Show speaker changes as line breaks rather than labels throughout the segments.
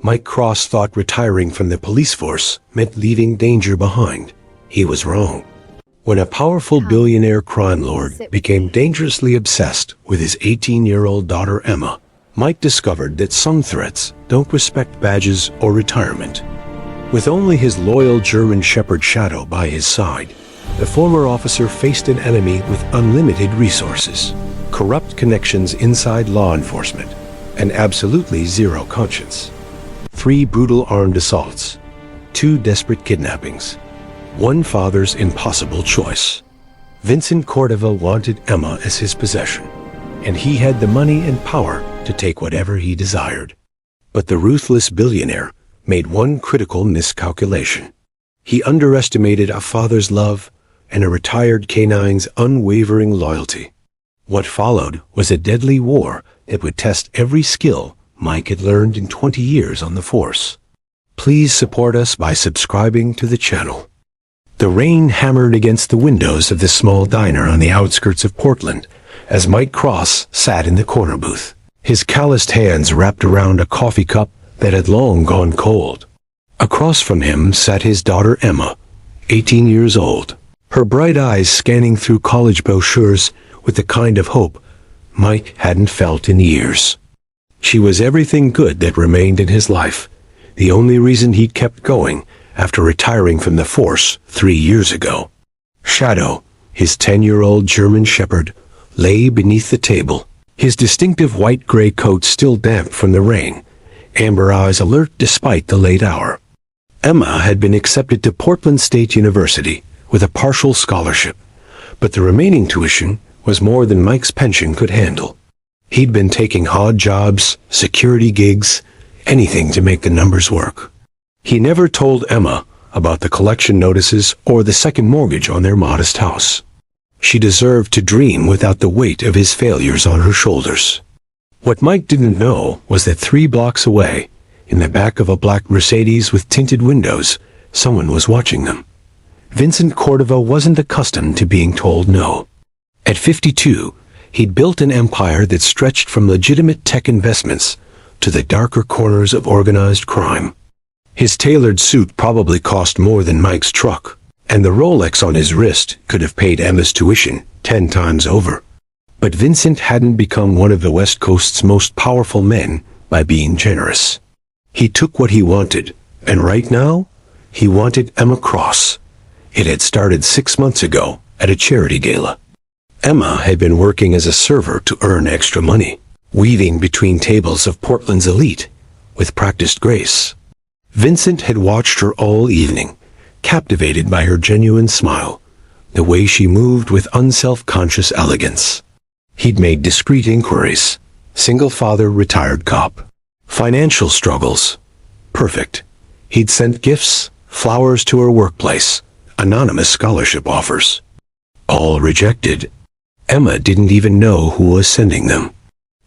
Mike Cross thought retiring from the police force meant leaving danger behind. He was wrong. When a powerful billionaire crime lord became dangerously obsessed with his 18-year-old daughter Emma, Mike discovered that some threats don't respect badges or retirement. With only his loyal German Shepherd Shadow by his side, the former officer faced an enemy with unlimited resources, corrupt connections inside law enforcement, and absolutely zero conscience. 3 brutal armed assaults, 2 desperate kidnappings, 1 father's impossible choice. Vincent Cordova wanted Emma as his possession, and he had the money and power to take whatever he desired. But the ruthless billionaire made one critical miscalculation. He underestimated a father's love and a retired canine's unwavering loyalty. What followed was a deadly war that would test every skill Mike had learned in 20 years on the force. Please support us by subscribing to the channel. The rain hammered against the windows of the small diner on the outskirts of Portland as Mike Cross sat in the corner booth, his calloused hands wrapped around a coffee cup that had long gone cold. Across from him sat his daughter Emma, 18 years old, her bright eyes scanning through college brochures with the kind of hope Mike hadn't felt in years. She was everything good that remained in his life, the only reason he'd kept going after retiring from the force 3 years ago. Shadow, his 10-year-old German Shepherd, lay beneath the table, his distinctive white-gray coat still damp from the rain, amber eyes alert despite the late hour. Emma had been accepted to Portland State University with a partial scholarship, but the remaining tuition was more than Mike's pension could handle. He'd been taking odd jobs, security gigs, anything to make the numbers work. He never told Emma about the collection notices or the second mortgage on their modest house. She deserved to dream without the weight of his failures on her shoulders. What Mike didn't know was that 3 blocks away, in the back of a black Mercedes with tinted windows, someone was watching them. Vincent Cordova wasn't accustomed to being told no. At 52, he'd built an empire that stretched from legitimate tech investments to the darker corners of organized crime. His tailored suit probably cost more than Mike's truck, and the Rolex on his wrist could have paid Emma's tuition 10 times over. But Vincent hadn't become one of the West Coast's most powerful men by being generous. He took what he wanted, and right now, he wanted Emma Cross. It had started 6 months ago at a charity gala. Emma had been working as a server to earn extra money, weaving between tables of Portland's elite with practiced grace. Vincent had watched her all evening, captivated by her genuine smile, the way she moved with unself-conscious elegance. He'd made discreet inquiries. Single father, retired cop. Financial struggles. Perfect. He'd sent gifts, flowers to her workplace, anonymous scholarship offers. All rejected. Emma didn't even know who was sending them.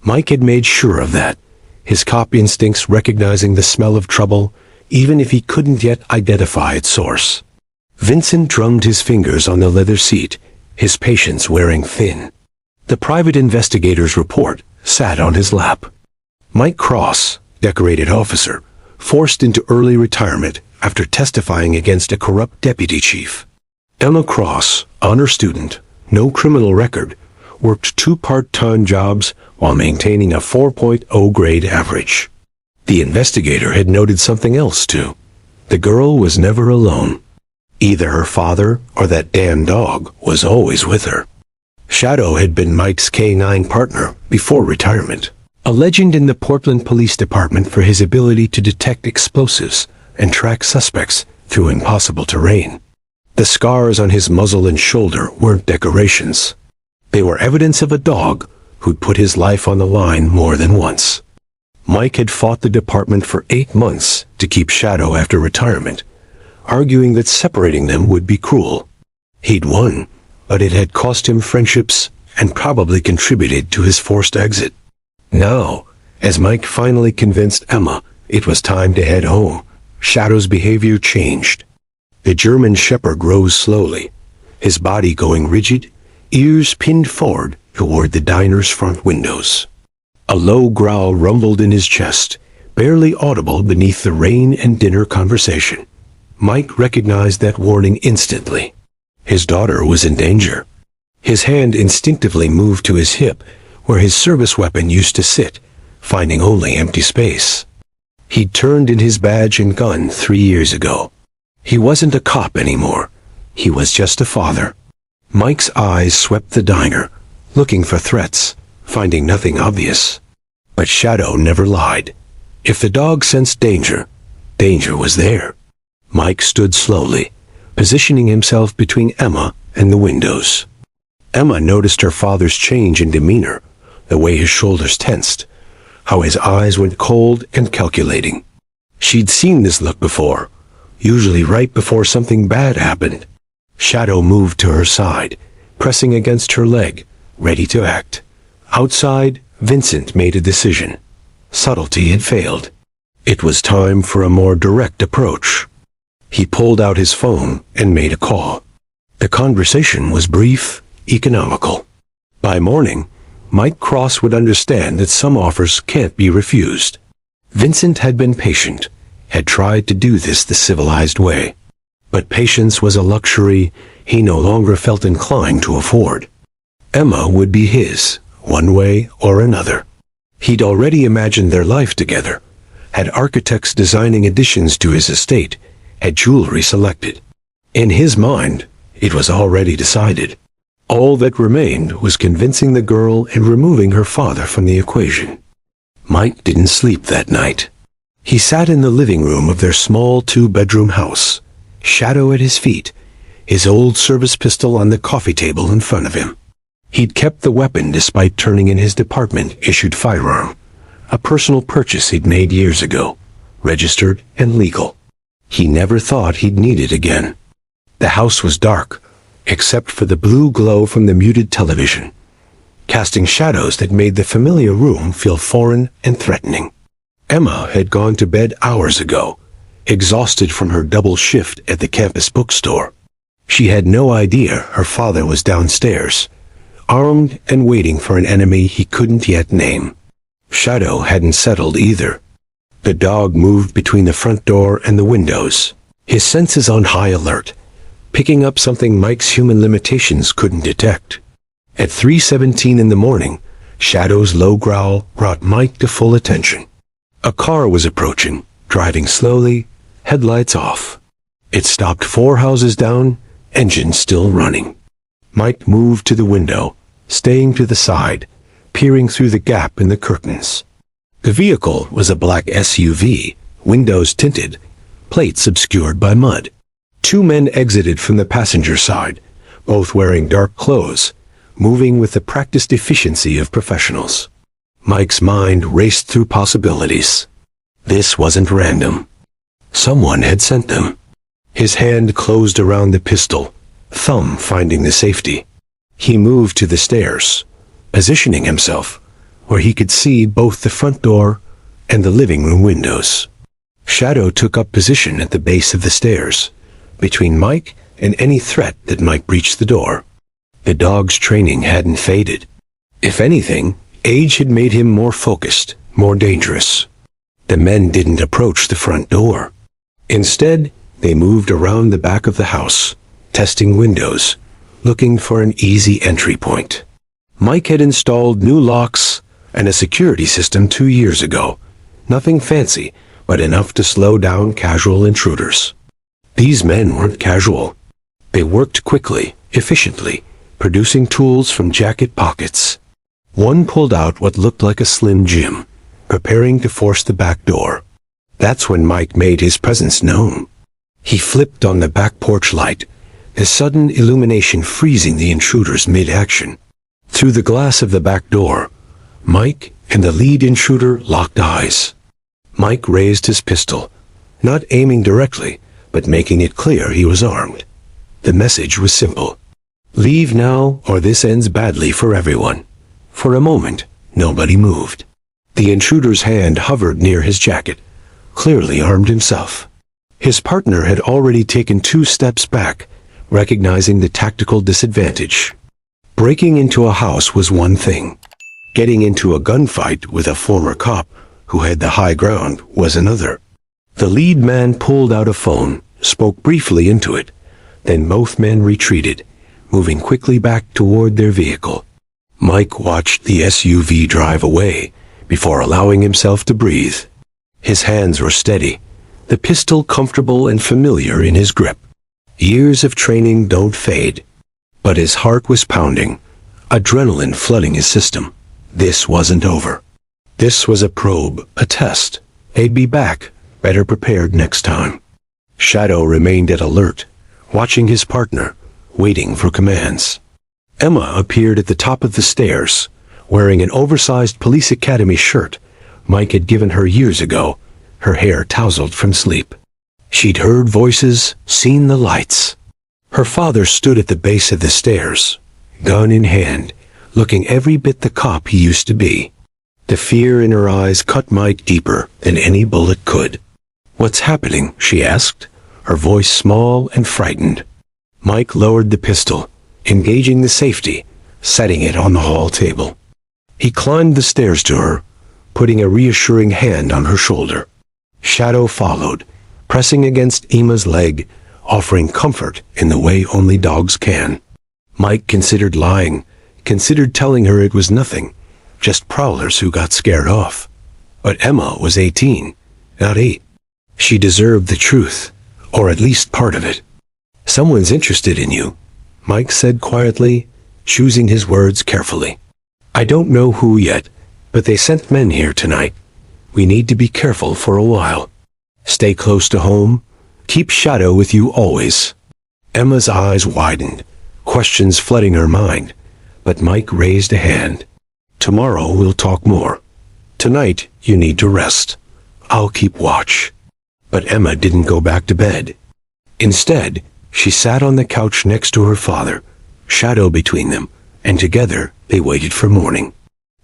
Mike had made sure of that, his cop instincts recognizing the smell of trouble, even if he couldn't yet identify its source. Vincent drummed his fingers on the leather seat, his patience wearing thin. The private investigator's report sat on his lap. Mike Cross, decorated officer, forced into early retirement after testifying against a corrupt deputy chief. Emma Cross, honor student, no criminal record, worked 2 part-time jobs while maintaining a 4.0 grade average. The investigator had noted something else, too. The girl was never alone. Either her father or that damn dog was always with her. Shadow had been Mike's K-9 partner before retirement, a legend in the Portland Police Department for his ability to detect explosives and track suspects through impossible terrain. The scars on his muzzle and shoulder weren't decorations. They were evidence of a dog who'd put his life on the line more than once. Mike had fought the department for 8 months to keep Shadow after retirement, arguing that separating them would be cruel. He'd won, but it had cost him friendships and probably contributed to his forced exit. Now, as Mike finally convinced Emma it was time to head home, Shadow's behavior changed. The German Shepherd rose slowly, his body going rigid, ears pinned forward toward the diner's front windows. A low growl rumbled in his chest, barely audible beneath the rain and dinner conversation. Mike recognized that warning instantly. His daughter was in danger. His hand instinctively moved to his hip, where his service weapon used to sit, finding only empty space. He'd turned in his badge and gun 3 years ago. He wasn't a cop anymore. He was just a father. Mike's eyes swept the diner, looking for threats, finding nothing obvious. But Shadow never lied. If the dog sensed danger, danger was there. Mike stood slowly, positioning himself between Emma and the windows. Emma noticed her father's change in demeanor, the way his shoulders tensed, how his eyes went cold and calculating. She'd seen this look before, usually right before something bad happened. Shadow moved to her side, pressing against her leg, ready to act. Outside, Vincent made a decision. Subtlety had failed. It was time for a more direct approach. He pulled out his phone and made a call. The conversation was brief, economical. By morning, Mike Cross would understand that some offers can't be refused. Vincent had been patient, had tried to do this the civilized way. But patience was a luxury he no longer felt inclined to afford. Emma would be his, one way or another. He'd already imagined their life together, had architects designing additions to his estate, had jewelry selected. In his mind, it was already decided. All that remained was convincing the girl and removing her father from the equation. Mike didn't sleep that night. He sat in the living room of their small 2-bedroom house, Shadow at his feet, his old service pistol on the coffee table in front of him. He'd kept the weapon despite turning in his department-issued firearm, a personal purchase he'd made years ago, registered and legal. He never thought he'd need it again. The house was dark, except for the blue glow from the muted television, casting shadows that made the familiar room feel foreign and threatening. Emma had gone to bed hours ago, exhausted from her double shift at the campus bookstore. She had no idea her father was downstairs, armed and waiting for an enemy he couldn't yet name. Shadow hadn't settled either. The dog moved between the front door and the windows, his senses on high alert, picking up something Mike's human limitations couldn't detect. At 3:17 in the morning, Shadow's low growl brought Mike to full attention. A car was approaching, driving slowly, headlights off. It stopped 4 houses down, engine still running. Mike moved to the window, staying to the side, peering through the gap in the curtains. The vehicle was a black SUV, windows tinted, plates obscured by mud. 2 men exited from the passenger side, both wearing dark clothes, moving with the practiced efficiency of professionals. Mike's mind raced through possibilities. This wasn't random. Someone had sent them. His hand closed around the pistol, thumb finding the safety. He moved to the stairs, positioning himself where he could see both the front door and the living room windows. Shadow took up position at the base of the stairs, between Mike and any threat that might breach the door. The dog's training hadn't faded. If anything, age had made him more focused, more dangerous. The men didn't approach the front door. Instead, they moved around the back of the house, testing windows, looking for an easy entry point. Mike had installed new locks and a security system 2 years ago. Nothing fancy, but enough to slow down casual intruders. These men weren't casual. They worked quickly, efficiently, producing tools from jacket pockets. One pulled out what looked like a Slim Jim, preparing to force the back door. That's when Mike made his presence known. He flipped on the back porch light, his sudden illumination freezing the intruders mid-action. Through the glass of the back door, Mike and the lead intruder locked eyes. Mike raised his pistol, not aiming directly, but making it clear he was armed. The message was simple. Leave now, or this ends badly for everyone. For a moment, nobody moved. The intruder's hand hovered near his jacket, clearly armed himself. His partner had already taken 2 steps back, recognizing the tactical disadvantage. Breaking into a house was one thing. Getting into a gunfight with a former cop who had the high ground, was another. The lead man pulled out a phone, spoke briefly into it. Then both men retreated, moving quickly back toward their vehicle. Mike watched the SUV drive away before allowing himself to breathe. His hands were steady, the pistol comfortable and familiar in his grip. Years of training don't fade. But his heart was pounding, adrenaline flooding his system. This wasn't over. This was a probe, a test. They'd be back, better prepared next time. Shadow remained at alert, watching his partner, waiting for commands. Emma appeared at the top of the stairs, wearing an oversized police academy shirt Mike had given her years ago, her hair tousled from sleep. She'd heard voices, seen the lights. Her father stood at the base of the stairs, gun in hand, looking every bit the cop he used to be. The fear in her eyes cut Mike deeper than any bullet could. "What's happening?" she asked, her voice small and frightened. Mike lowered the pistol, engaging the safety, setting it on the hall table. He climbed the stairs to her, putting a reassuring hand on her shoulder. Shadow followed, pressing against Emma's leg, offering comfort in the way only dogs can. Mike considered lying, considered telling her it was nothing, just prowlers who got scared off. But Emma was 18, not 8. She deserved the truth, or at least part of it. "Someone's interested in you," Mike said quietly, choosing his words carefully. "I don't know who yet, but they sent men here tonight. We need to be careful for a while. Stay close to home. Keep Shadow with you always." Emma's eyes widened, questions flooding her mind, but Mike raised a hand. "Tomorrow we'll talk more. Tonight you need to rest. I'll keep watch." But Emma didn't go back to bed. Instead, she sat on the couch next to her father, Shadow between them, and together they waited for morning.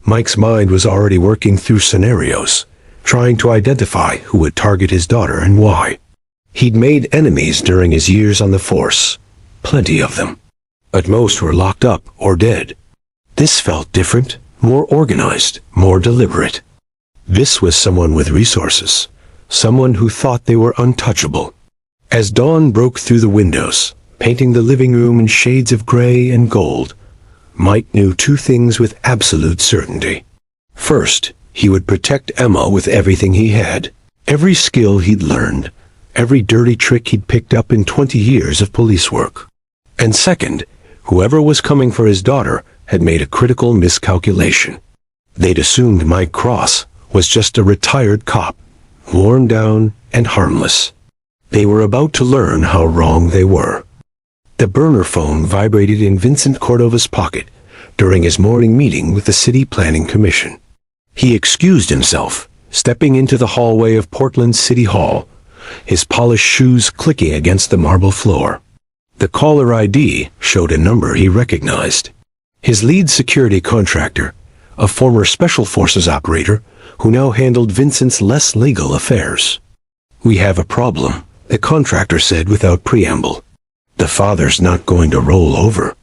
Mike's mind was already working through scenarios, trying to identify who would target his daughter and why. He'd made enemies during his years on the force, plenty of them. But most were locked up or dead. This felt different, more organized, more deliberate. This was someone with resources, someone who thought they were untouchable. As dawn broke through the windows, painting the living room in shades of gray and gold, Mike knew two things with absolute certainty. First, he would protect Emma with everything he had, every skill he'd learned, every dirty trick he'd picked up in 20 years of police work. And second, whoever was coming for his daughter had made a critical miscalculation. They'd assumed Mike Cross was just a retired cop, worn down and harmless. They were about to learn how wrong they were. The burner phone vibrated in Vincent Cordova's pocket during his morning meeting with the City Planning Commission. He excused himself, stepping into the hallway of Portland City Hall, his polished shoes clicking against the marble floor. The caller ID showed a number he recognized. His lead security contractor, a former Special Forces operator who now handled Vincent's less legal affairs. "We have a problem," the contractor said without preamble. "The father's not going to roll over.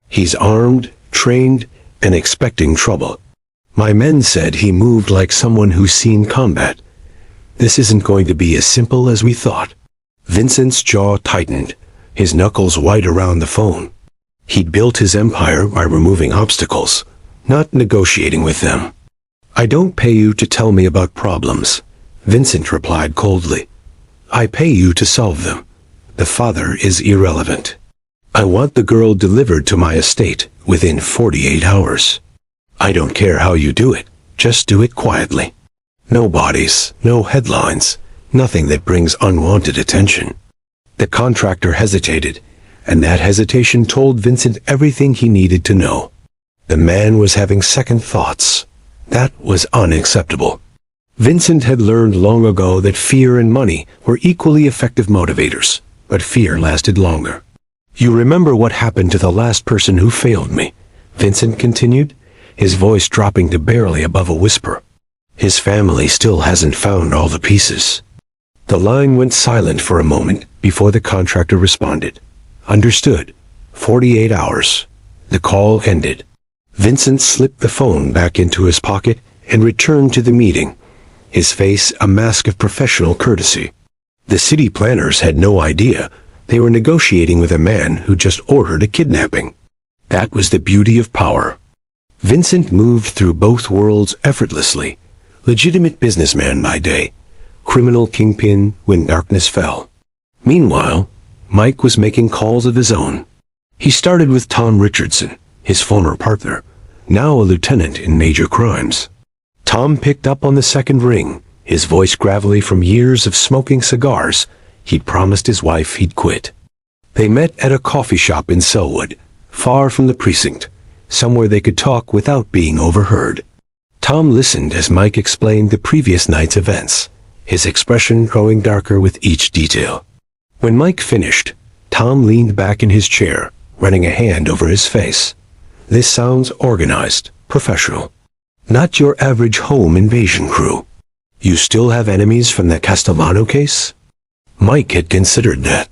He's armed, trained, and expecting trouble. My men said he moved like someone who's seen combat. This isn't going to be as simple as we thought." Vincent's jaw tightened, his knuckles white around the phone. He'd built his empire by removing obstacles, not negotiating with them. "I don't pay you to tell me about problems," Vincent replied coldly. "I pay you to solve them. The father is irrelevant. I want the girl delivered to my estate within 48 hours. I don't care how you do it, just do it quietly. No bodies, no headlines, nothing that brings unwanted attention." The contractor hesitated, and that hesitation told Vincent everything he needed to know. The man was having second thoughts. That was unacceptable. Vincent had learned long ago that fear and money were equally effective motivators, but fear lasted longer. "You remember what happened to the last person who failed me?" Vincent continued, his voice dropping to barely above a whisper. "His family still hasn't found all the pieces." The line went silent for a moment before the contractor responded. "Understood. 48 hours." The call ended. Vincent slipped the phone back into his pocket and returned to the meeting, his face a mask of professional courtesy. The city planners had no idea they were negotiating with a man who just ordered a kidnapping. That was the beauty of power. Vincent moved through both worlds effortlessly, legitimate businessman by day, criminal kingpin when darkness fell. Meanwhile, Mike was making calls of his own. He started with Tom Richardson, his former partner, now a lieutenant in major crimes. Tom picked up on the second ring, his voice gravelly from years of smoking cigars. He'd promised his wife he'd quit. They met at a coffee shop in Selwood, far from the precinct, somewhere they could talk without being overheard. Tom listened as Mike explained the previous night's events, his expression growing darker with each detail. When Mike finished, Tom leaned back in his chair, running a hand over his face. This sounds organized, professional. Not your average home invasion crew. You still have enemies from the Castellano case? Mike had considered that.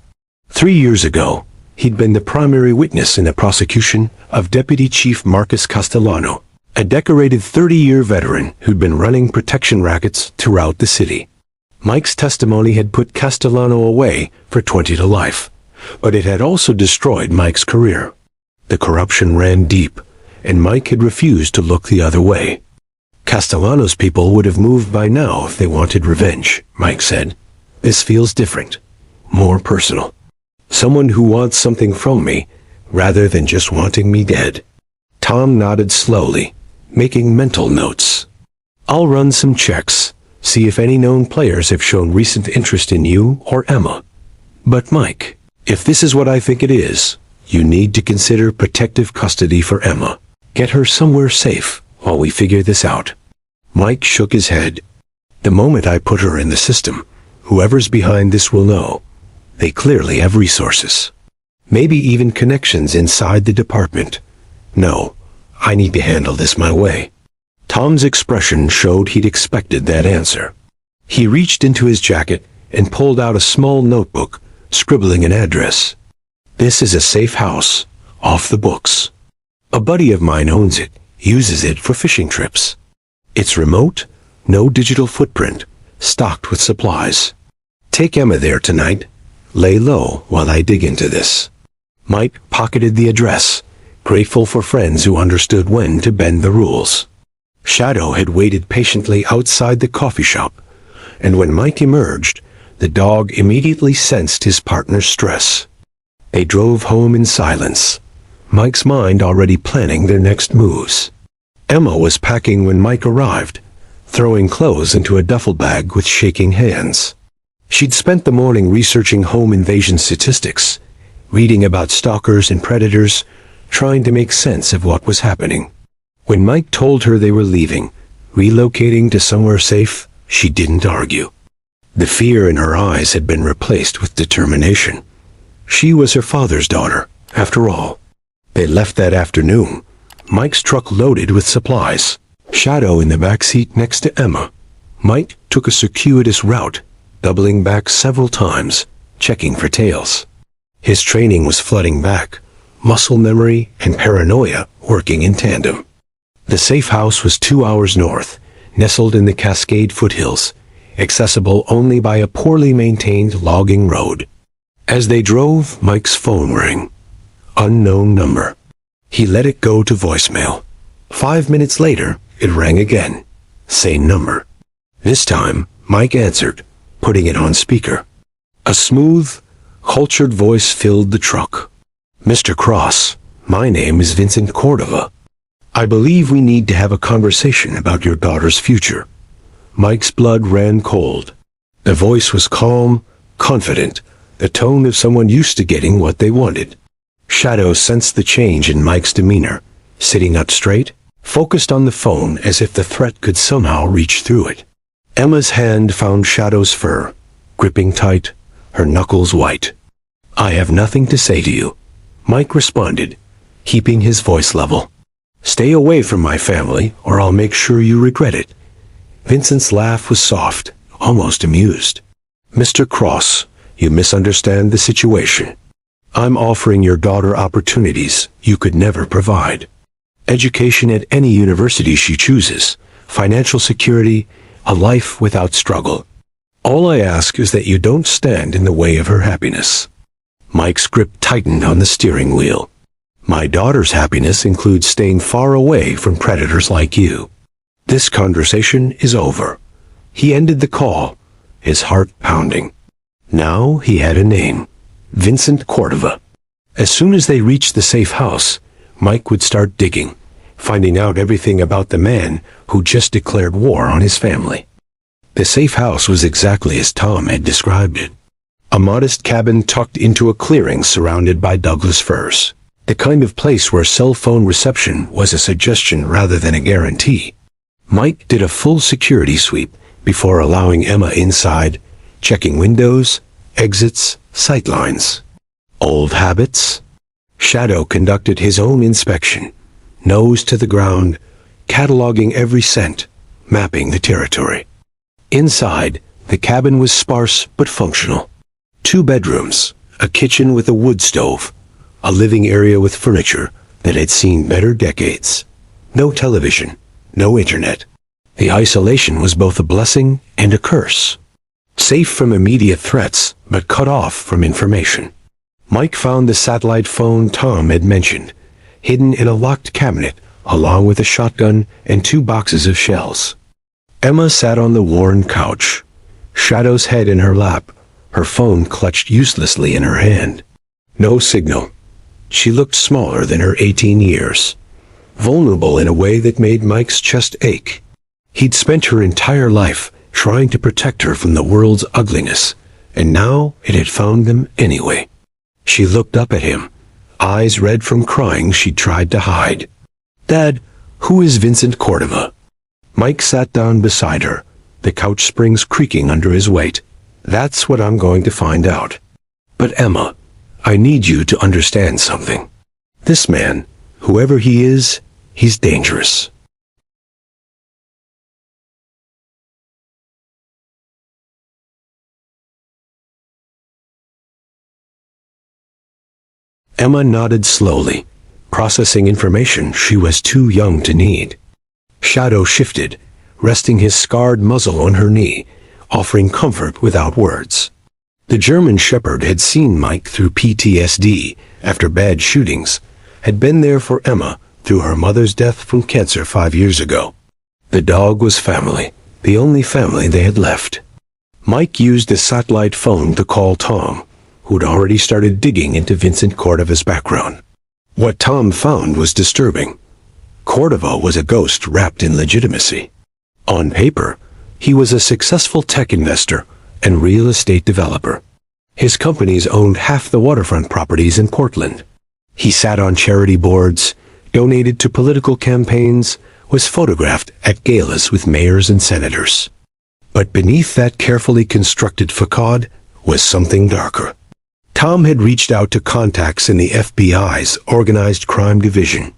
3 years ago, he'd been the primary witness in the prosecution of Deputy Chief Marcus Castellano, a decorated 30-year veteran who'd been running protection rackets throughout the city. Mike's testimony had put Castellano away for 20 to life, but it had also destroyed Mike's career. The corruption ran deep, and Mike had refused to look the other way. Castellano's people would have moved by now if they wanted revenge, Mike said. This feels different, more personal. Someone who wants something from me, rather than just wanting me dead. Tom nodded slowly, making mental notes. I'll run some checks, see if any known players have shown recent interest in you or Emma. But Mike, if this is what I think it is, you need to consider protective custody for Emma. Get her somewhere safe while we figure this out. Mike shook his head. The moment I put her in the system, whoever's behind this will know. They clearly have resources. Maybe even connections inside the department. No, I need to handle this my way. Tom's expression showed he'd expected that answer. He reached into his jacket and pulled out a small notebook, scribbling an address. This is a safe house, off the books. A buddy of mine owns it, uses it for fishing trips. It's remote, no digital footprint, stocked with supplies. Take Emma there tonight. Lay low while I dig into this. Mike pocketed the address, grateful for friends who understood when to bend the rules. Shadow had waited patiently outside the coffee shop, and when Mike emerged, the dog immediately sensed his partner's stress. They drove home in silence, Mike's mind already planning their next moves. Emma was packing when Mike arrived, throwing clothes into a duffel bag with shaking hands. She'd spent the morning researching home invasion statistics, reading about stalkers and predators, trying to make sense of what was happening. When Mike told her they were leaving, relocating to somewhere safe, she didn't argue. The fear in her eyes had been replaced with determination. She was her father's daughter, after all. They left that afternoon, Mike's truck loaded with supplies. Shadow in the back seat next to Emma. Mike took a circuitous route, doubling back several times, checking for tails. His training was flooding back, muscle memory and paranoia working in tandem. The safe house was 2 hours north, nestled in the Cascade foothills, accessible only by a poorly maintained logging road. As they drove, Mike's phone rang. Unknown number. He let it go to voicemail. 5 minutes later, it rang again. Same number. This time, Mike answered, putting it on speaker. A smooth, cultured voice filled the truck. Mr. Cross, my name is Vincent Cordova. I believe we need to have a conversation about your daughter's future. Mike's blood ran cold. The voice was calm, confident, the tone of someone used to getting what they wanted. Shadow sensed the change in Mike's demeanor, sitting up straight, focused on the phone as if the threat could somehow reach through it. Emma's hand found Shadow's fur, gripping tight, her knuckles white. I have nothing to say to you, Mike responded, keeping his voice level. Stay away from my family, or I'll make sure you regret it. Vincent's laugh was soft, almost amused. Mr. Cross, you misunderstand the situation. I'm offering your daughter opportunities you could never provide. Education at any university she chooses, financial security, a life without struggle. All I ask is that you don't stand in the way of her happiness." Mike's grip tightened on the steering wheel. "My daughter's happiness includes staying far away from predators like you. This conversation is over." He ended the call, his heart pounding. Now he had a name: Vincent Cordova. As soon as they reached the safe house, Mike would start digging, finding out everything about the man who just declared war on his family. The safe house was exactly as Tom had described it. A modest cabin tucked into a clearing surrounded by Douglas firs. The kind of place where cell phone reception was a suggestion rather than a guarantee. Mike did a full security sweep before allowing Emma inside, checking windows, exits, sightlines. Old habits? Shadow conducted his own inspection, nose to the ground, cataloging every scent, mapping the territory. Inside, the cabin was sparse but functional. 2 bedrooms, a kitchen with a wood stove, a living area with furniture that had seen better decades. No television, no internet. The isolation was both a blessing and a curse. Safe from immediate threats, but cut off from information. Mike found the satellite phone Tom had mentioned, hidden in a locked cabinet, along with a shotgun and 2 boxes of shells. Emma sat on the worn couch, Shadow's head in her lap, her phone clutched uselessly in her hand. No signal. She looked smaller than her 18 years, vulnerable in a way that made Mike's chest ache. He'd spent her entire life trying to protect her from the world's ugliness, and now it had found them anyway. She looked up at him, eyes red from crying she tried to hide. "Dad, who is Vincent Cordova?" Mike sat down beside her, the couch springs creaking under his weight. "That's what I'm going to find out. But Emma, I need you to understand something. This man, whoever he is, he's dangerous." Emma nodded slowly, processing information she was too young to need. Shadow shifted, resting his scarred muzzle on her knee, offering comfort without words. The German Shepherd had seen Mike through PTSD after bad shootings, had been there for Emma through her mother's death from cancer 5 years ago. The dog was family, the only family they had left. Mike used the satellite phone to call Tom, who'd already started digging into Vincent Cordova's background. What Tom found was disturbing. Cordova was a ghost wrapped in legitimacy. On paper, he was a successful tech investor and real estate developer. His companies owned half the waterfront properties in Portland. He sat on charity boards, donated to political campaigns, was photographed at galas with mayors and senators. But beneath that carefully constructed facade was something darker. Tom had reached out to contacts in the FBI's Organized Crime Division.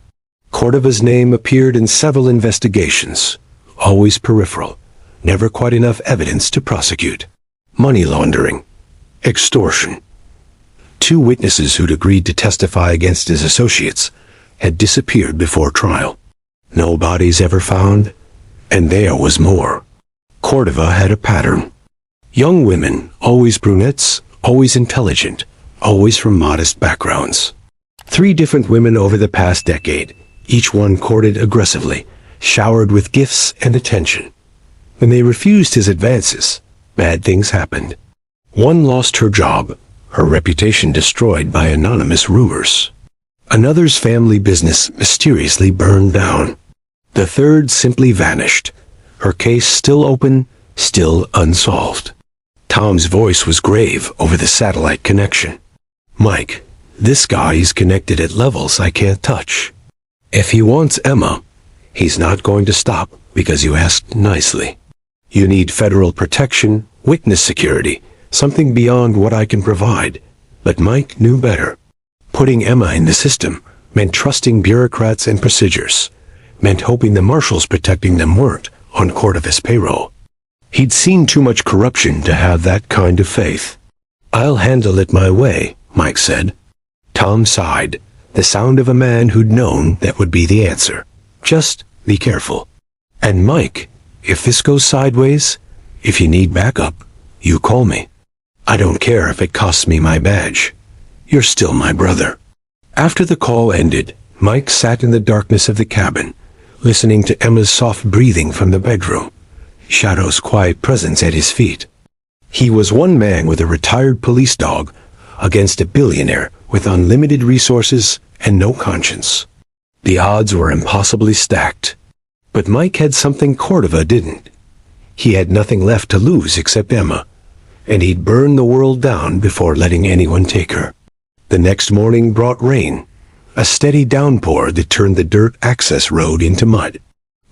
Cordova's name appeared in several investigations, always peripheral, never quite enough evidence to prosecute. Money laundering, extortion. 2 witnesses who'd agreed to testify against his associates had disappeared before trial. No bodies ever found, and there was more. Cordova had a pattern. Young women, always brunettes, always intelligent, always from modest backgrounds. 3 different women over the past decade, each one courted aggressively, showered with gifts and attention. When they refused his advances, bad things happened. One lost her job, her reputation destroyed by anonymous rumors. Another's family business mysteriously burned down. The third simply vanished, her case still open, still unsolved. Tom's voice was grave over the satellite connection. "Mike, this guy is connected at levels I can't touch. If he wants Emma, he's not going to stop because you asked nicely. You need federal protection, witness security, something beyond what I can provide." But Mike knew better. Putting Emma in the system meant trusting bureaucrats and procedures, meant hoping the marshals protecting them weren't on Cordova's payroll. He'd seen too much corruption to have that kind of faith. "I'll handle it my way," Mike said. Tom sighed, the sound of a man who'd known that would be the answer. "Just be careful." And Mike, if this goes sideways, if you need backup, you call me. I don't care if it costs me my badge. You're still my brother." After the call ended, Mike sat in the darkness of the cabin, listening to Emma's soft breathing from the bedroom, Shadow's quiet presence at his feet. He was one man with a retired police dog against a billionaire with unlimited resources and no conscience. The odds were impossibly stacked. But Mike had something Cordova didn't. He had nothing left to lose except Emma, and he'd burn the world down before letting anyone take her. The next morning brought rain, a steady downpour that turned the dirt access road into mud.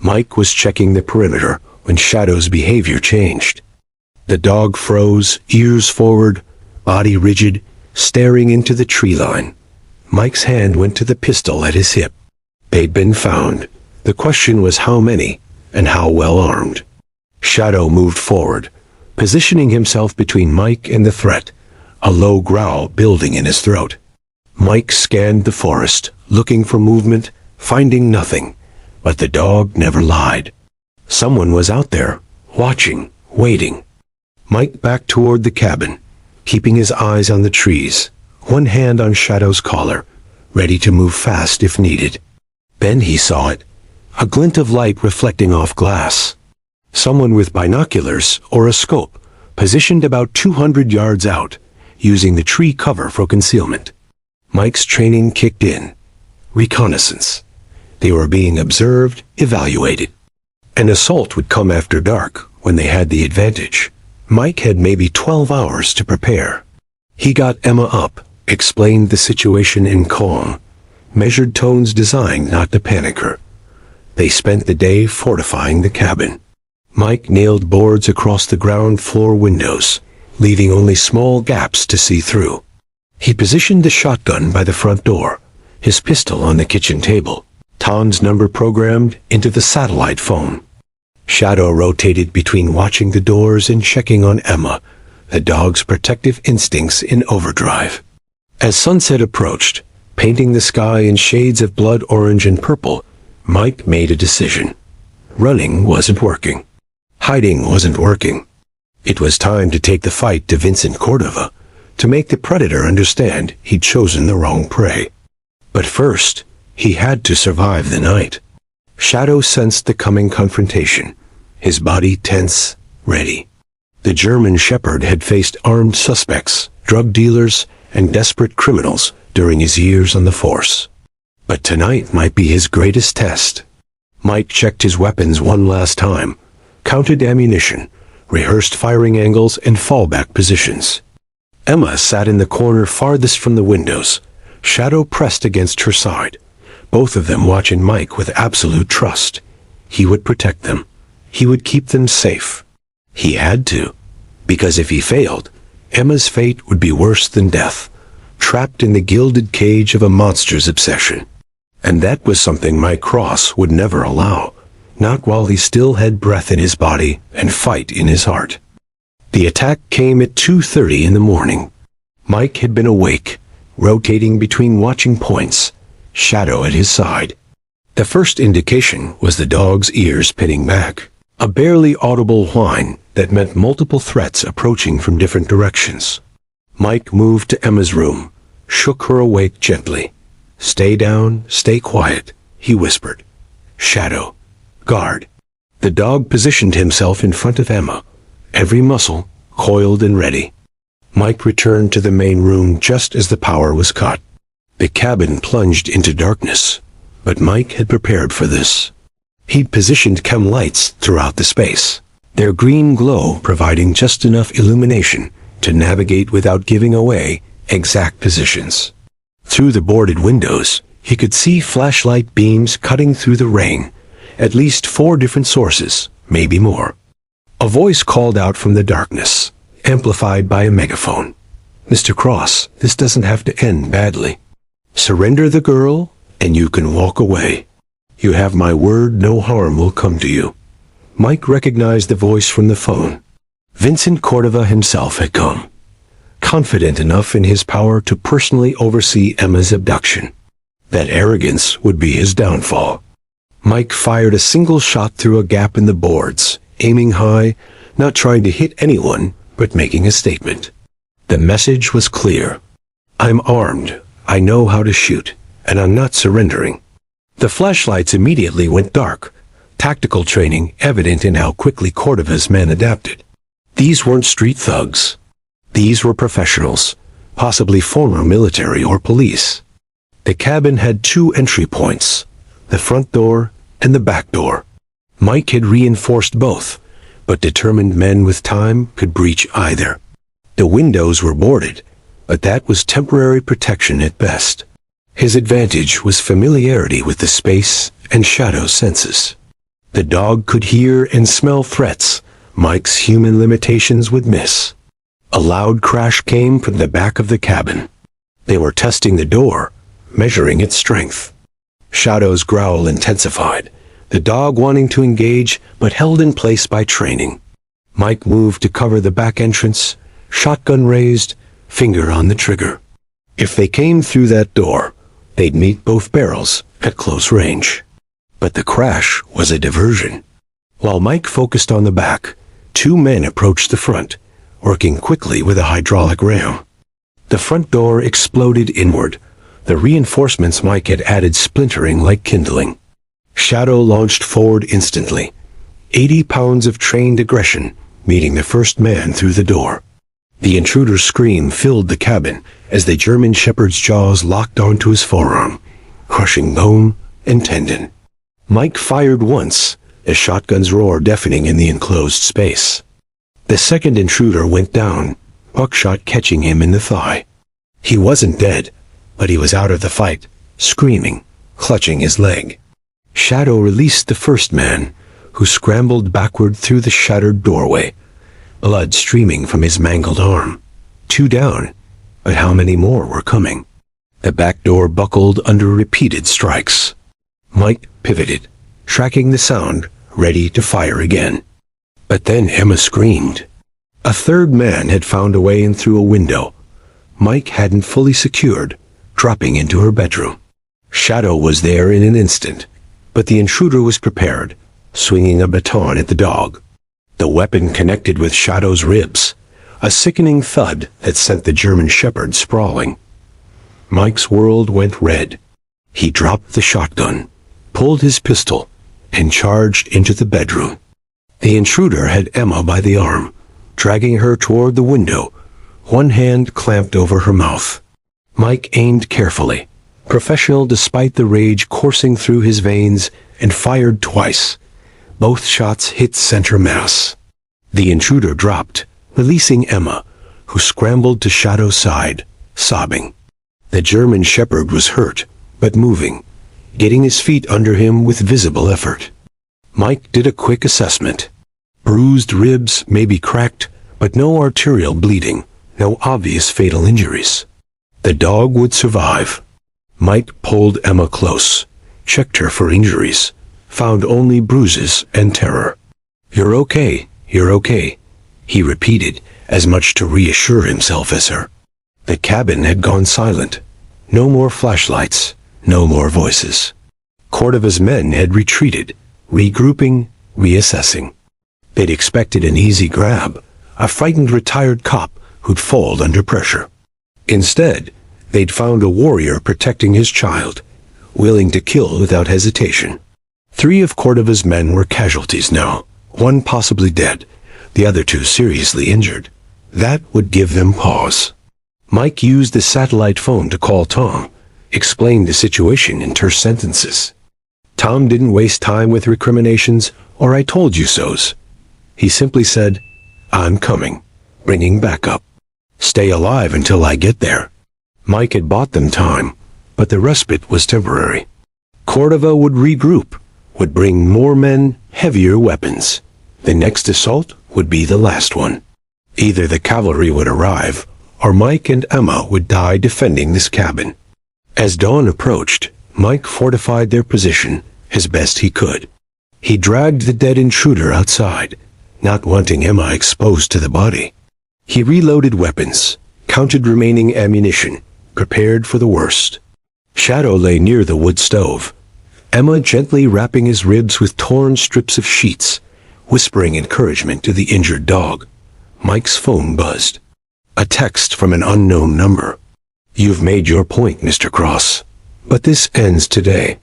Mike was checking the perimeter when Shadow's behavior changed. The dog froze, ears forward, body rigid, staring into the tree line. Mike's hand went to the pistol at his hip. They'd been found. The question was how many, and how well armed. Shadow moved forward, positioning himself between Mike and the threat, a low growl building in his throat. Mike scanned the forest, looking for movement, finding nothing, but the dog never lied. Someone was out there, watching, waiting. Mike backed toward the cabin, keeping his eyes on the trees, one hand on Shadow's collar, ready to move fast if needed. Then he saw it, a glint of light reflecting off glass. Someone with binoculars or a scope, positioned about 200 yards out, using the tree cover for concealment. Mike's training kicked in. Reconnaissance. They were being observed, evaluated. An assault would come after dark, when they had the advantage. Mike had maybe 12 hours to prepare. He got Emma up, explained the situation in calm, measured tones designed not to panic her. They spent the day fortifying the cabin. Mike nailed boards across the ground floor windows, leaving only small gaps to see through. He positioned the shotgun by the front door, his pistol on the kitchen table, Ton's number programmed into the satellite phone. Shadow rotated between watching the doors and checking on Emma, the dog's protective instincts in overdrive. As sunset approached, painting the sky in shades of blood orange and purple, Mike made a decision. Running wasn't working. Hiding wasn't working. It was time to take the fight to Vincent Cordova, to make the predator understand he'd chosen the wrong prey. But first, he had to survive the night. Shadow sensed the coming confrontation, his body tense, ready. The German shepherd had faced armed suspects, drug dealers, and desperate criminals during his years on the force. But tonight might be his greatest test. Mike checked his weapons one last time, counted ammunition, rehearsed firing angles and fallback positions. Emma sat in the corner farthest from the windows, Shadow pressed against her side, both of them watching Mike with absolute trust. He would protect them. He would keep them safe. He had to, because if he failed, Emma's fate would be worse than death, trapped in the gilded cage of a monster's obsession. And that was something Mike Cross would never allow, not while he still had breath in his body and fight in his heart. The attack came at 2:30 in the morning. Mike had been awake, rotating between watching points, Shadow at his side. The first indication was the dog's ears pinning back, a barely audible whine that meant multiple threats approaching from different directions. Mike moved to Emma's room, shook her awake gently. "Stay down, stay quiet," he whispered. "Shadow, guard." The dog positioned himself in front of Emma, every muscle coiled and ready. Mike returned to the main room just as the power was cut. The cabin plunged into darkness, but Mike had prepared for this. He'd positioned chem lights throughout the space, their green glow providing just enough illumination to navigate without giving away exact positions. Through the boarded windows, he could see flashlight beams cutting through the rain, at least 4 different sources, maybe more. A voice called out from the darkness, amplified by a megaphone. "Mr. Cross, this doesn't have to end badly. Surrender the girl, and you can walk away. You have my word no harm will come to you." Mike recognized the voice from the phone. Vincent Cordova himself had come, confident enough in his power to personally oversee Emma's abduction. That arrogance would be his downfall. Mike fired a single shot through a gap in the boards, aiming high, not trying to hit anyone, but making a statement. The message was clear. I'm armed, I know how to shoot, and I'm not surrendering. The flashlights immediately went dark, tactical training evident in how quickly Cordova's men adapted. These weren't street thugs. These were professionals, possibly former military or police. The cabin had two entry points, the front door and the back door. Mike had reinforced both, but determined men with time could breach either. The windows were boarded, but that was temporary protection at best. His advantage was familiarity with the space and shadow senses. The dog could hear and smell threats Mike's human limitations would miss. A loud crash came from the back of the cabin. They were testing the door, measuring its strength. Shadow's growl intensified, the dog wanting to engage but held in place by training. Mike moved to cover the back entrance, shotgun raised, finger on the trigger. If they came through that door, they'd meet both barrels at close range. But the crash was a diversion. While Mike focused on the back, two men approached the front, working quickly with a hydraulic ram. The front door exploded inward, the reinforcements Mike had added splintering like kindling. Shadow launched forward instantly, 80 pounds of trained aggression meeting the first man through the door. The intruder's scream filled the cabin as the German Shepherd's jaws locked onto his forearm, crushing bone and tendon. Mike fired once, a shotgun's roar deafening in the enclosed space. The second intruder went down, buckshot catching him in the thigh. He wasn't dead, but he was out of the fight, screaming, clutching his leg. Shadow released the first man, who scrambled backward through the shattered doorway, blood streaming from his mangled arm. Two down, but how many more were coming? The back door buckled under repeated strikes. Mike pivoted, tracking the sound, ready to fire again. But then Emma screamed. A third man had found a way in through a window. Mike hadn't fully secured, dropping into her bedroom. Shadow was there in an instant, but the intruder was prepared, swinging a baton at the dog. The weapon connected with Shadow's ribs, a sickening thud that sent the German Shepherd sprawling. Mike's world went red. He dropped the shotgun, pulled his pistol, and charged into the bedroom. The intruder had Emma by the arm, dragging her toward the window, one hand clamped over her mouth. Mike aimed carefully, professional despite the rage coursing through his veins, and fired twice. Both shots hit center mass. The intruder dropped, releasing Emma, who scrambled to Shadow's side, sobbing. The German Shepherd was hurt, but moving, getting his feet under him with visible effort. Mike did a quick assessment. Bruised ribs, maybe cracked, but no arterial bleeding, no obvious fatal injuries. The dog would survive. Mike pulled Emma close, checked her for injuries, found only bruises and terror. You're okay, he repeated, as much to reassure himself as her. The cabin had gone silent. No more flashlights, no more voices. Cordova's men had retreated, regrouping, reassessing. They'd expected an easy grab, a frightened retired cop who'd fold under pressure. Instead, they'd found a warrior protecting his child, willing to kill without hesitation. 3 of Cordova's men were casualties now, one possibly dead, the other 2 seriously injured. That would give them pause. Mike used the satellite phone to call Tom, explained the situation in terse sentences. Tom didn't waste time with recriminations or "I told you so's." He simply said, "I'm coming, bringing backup. Stay alive until I get there." Mike had bought them time, but the respite was temporary. Cordova would regroup, would bring more men, heavier weapons. The next assault would be the last one. Either the cavalry would arrive, or Mike and Emma would die defending this cabin. As dawn approached, Mike fortified their position as best he could. He dragged the dead intruder outside, not wanting Emma exposed to the body. He reloaded weapons, counted remaining ammunition, prepared for the worst. Shadow lay near the wood stove, Emma gently wrapping his ribs with torn strips of sheets, whispering encouragement to the injured dog. Mike's phone buzzed. A text from an unknown number. "You've made your point, Mr. Cross. But this ends today.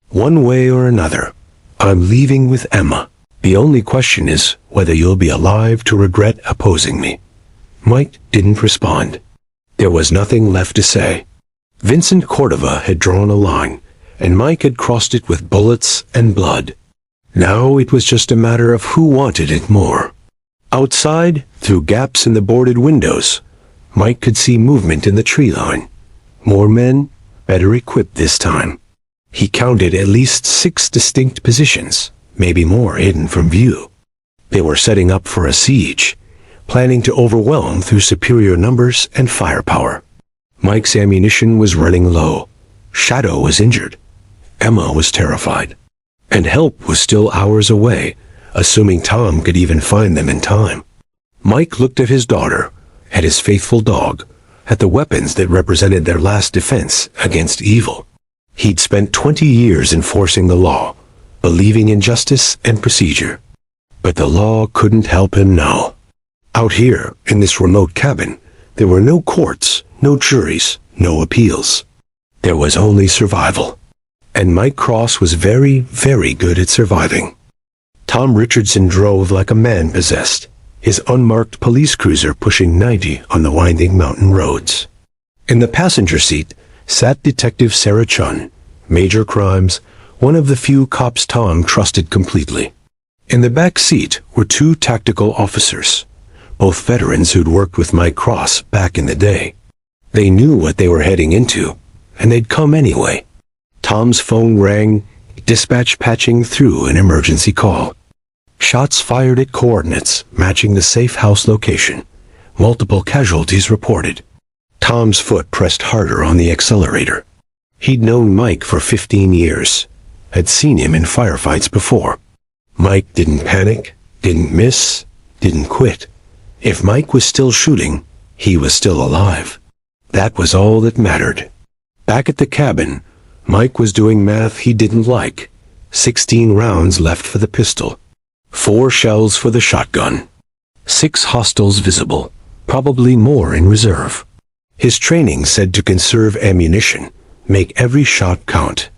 One way or another, I'm leaving with Emma. The only question is whether you'll be alive to regret opposing me." Mike didn't respond. There was nothing left to say. Vincent Cordova had drawn a line, and Mike had crossed it with bullets and blood. Now it was just a matter of who wanted it more. Outside, through gaps in the boarded windows, Mike could see movement in the tree line. More men, better equipped this time. He counted at least 6 distinct positions, maybe more hidden from view. They were setting up for a siege, planning to overwhelm through superior numbers and firepower. Mike's ammunition was running low. Shadow was injured. Emma was terrified. And help was still hours away, assuming Tom could even find them in time. Mike looked at his daughter, at his faithful dog, at the weapons that represented their last defense against evil. He'd spent 20 years enforcing the law, believing in justice and procedure. But the law couldn't help him now. Out here, in this remote cabin, there were no courts, no juries, no appeals. There was only survival. And Mike Cross was very, very good at surviving. Tom Richardson drove like a man possessed, his unmarked police cruiser pushing 90 on the winding mountain roads. In the passenger seat sat Detective Sarah Chun, major crimes, one of the few cops Tom trusted completely. In the back seat were 2 tactical officers, both veterans who'd worked with Mike Cross back in the day. They knew what they were heading into, and they'd come anyway. Tom's phone rang, dispatch patching through an emergency call. Shots fired at coordinates matching the safe house location. Multiple casualties reported. Tom's foot pressed harder on the accelerator. He'd known Mike for 15 years, had seen him in firefights before. Mike didn't panic, didn't miss, didn't quit. If Mike was still shooting, he was still alive. That was all that mattered. Back at the cabin, Mike was doing math he didn't like. 16 rounds left for the pistol. 4 shells for the shotgun. 6 hostiles visible, probably more in reserve. His training said to conserve ammunition, make every shot count.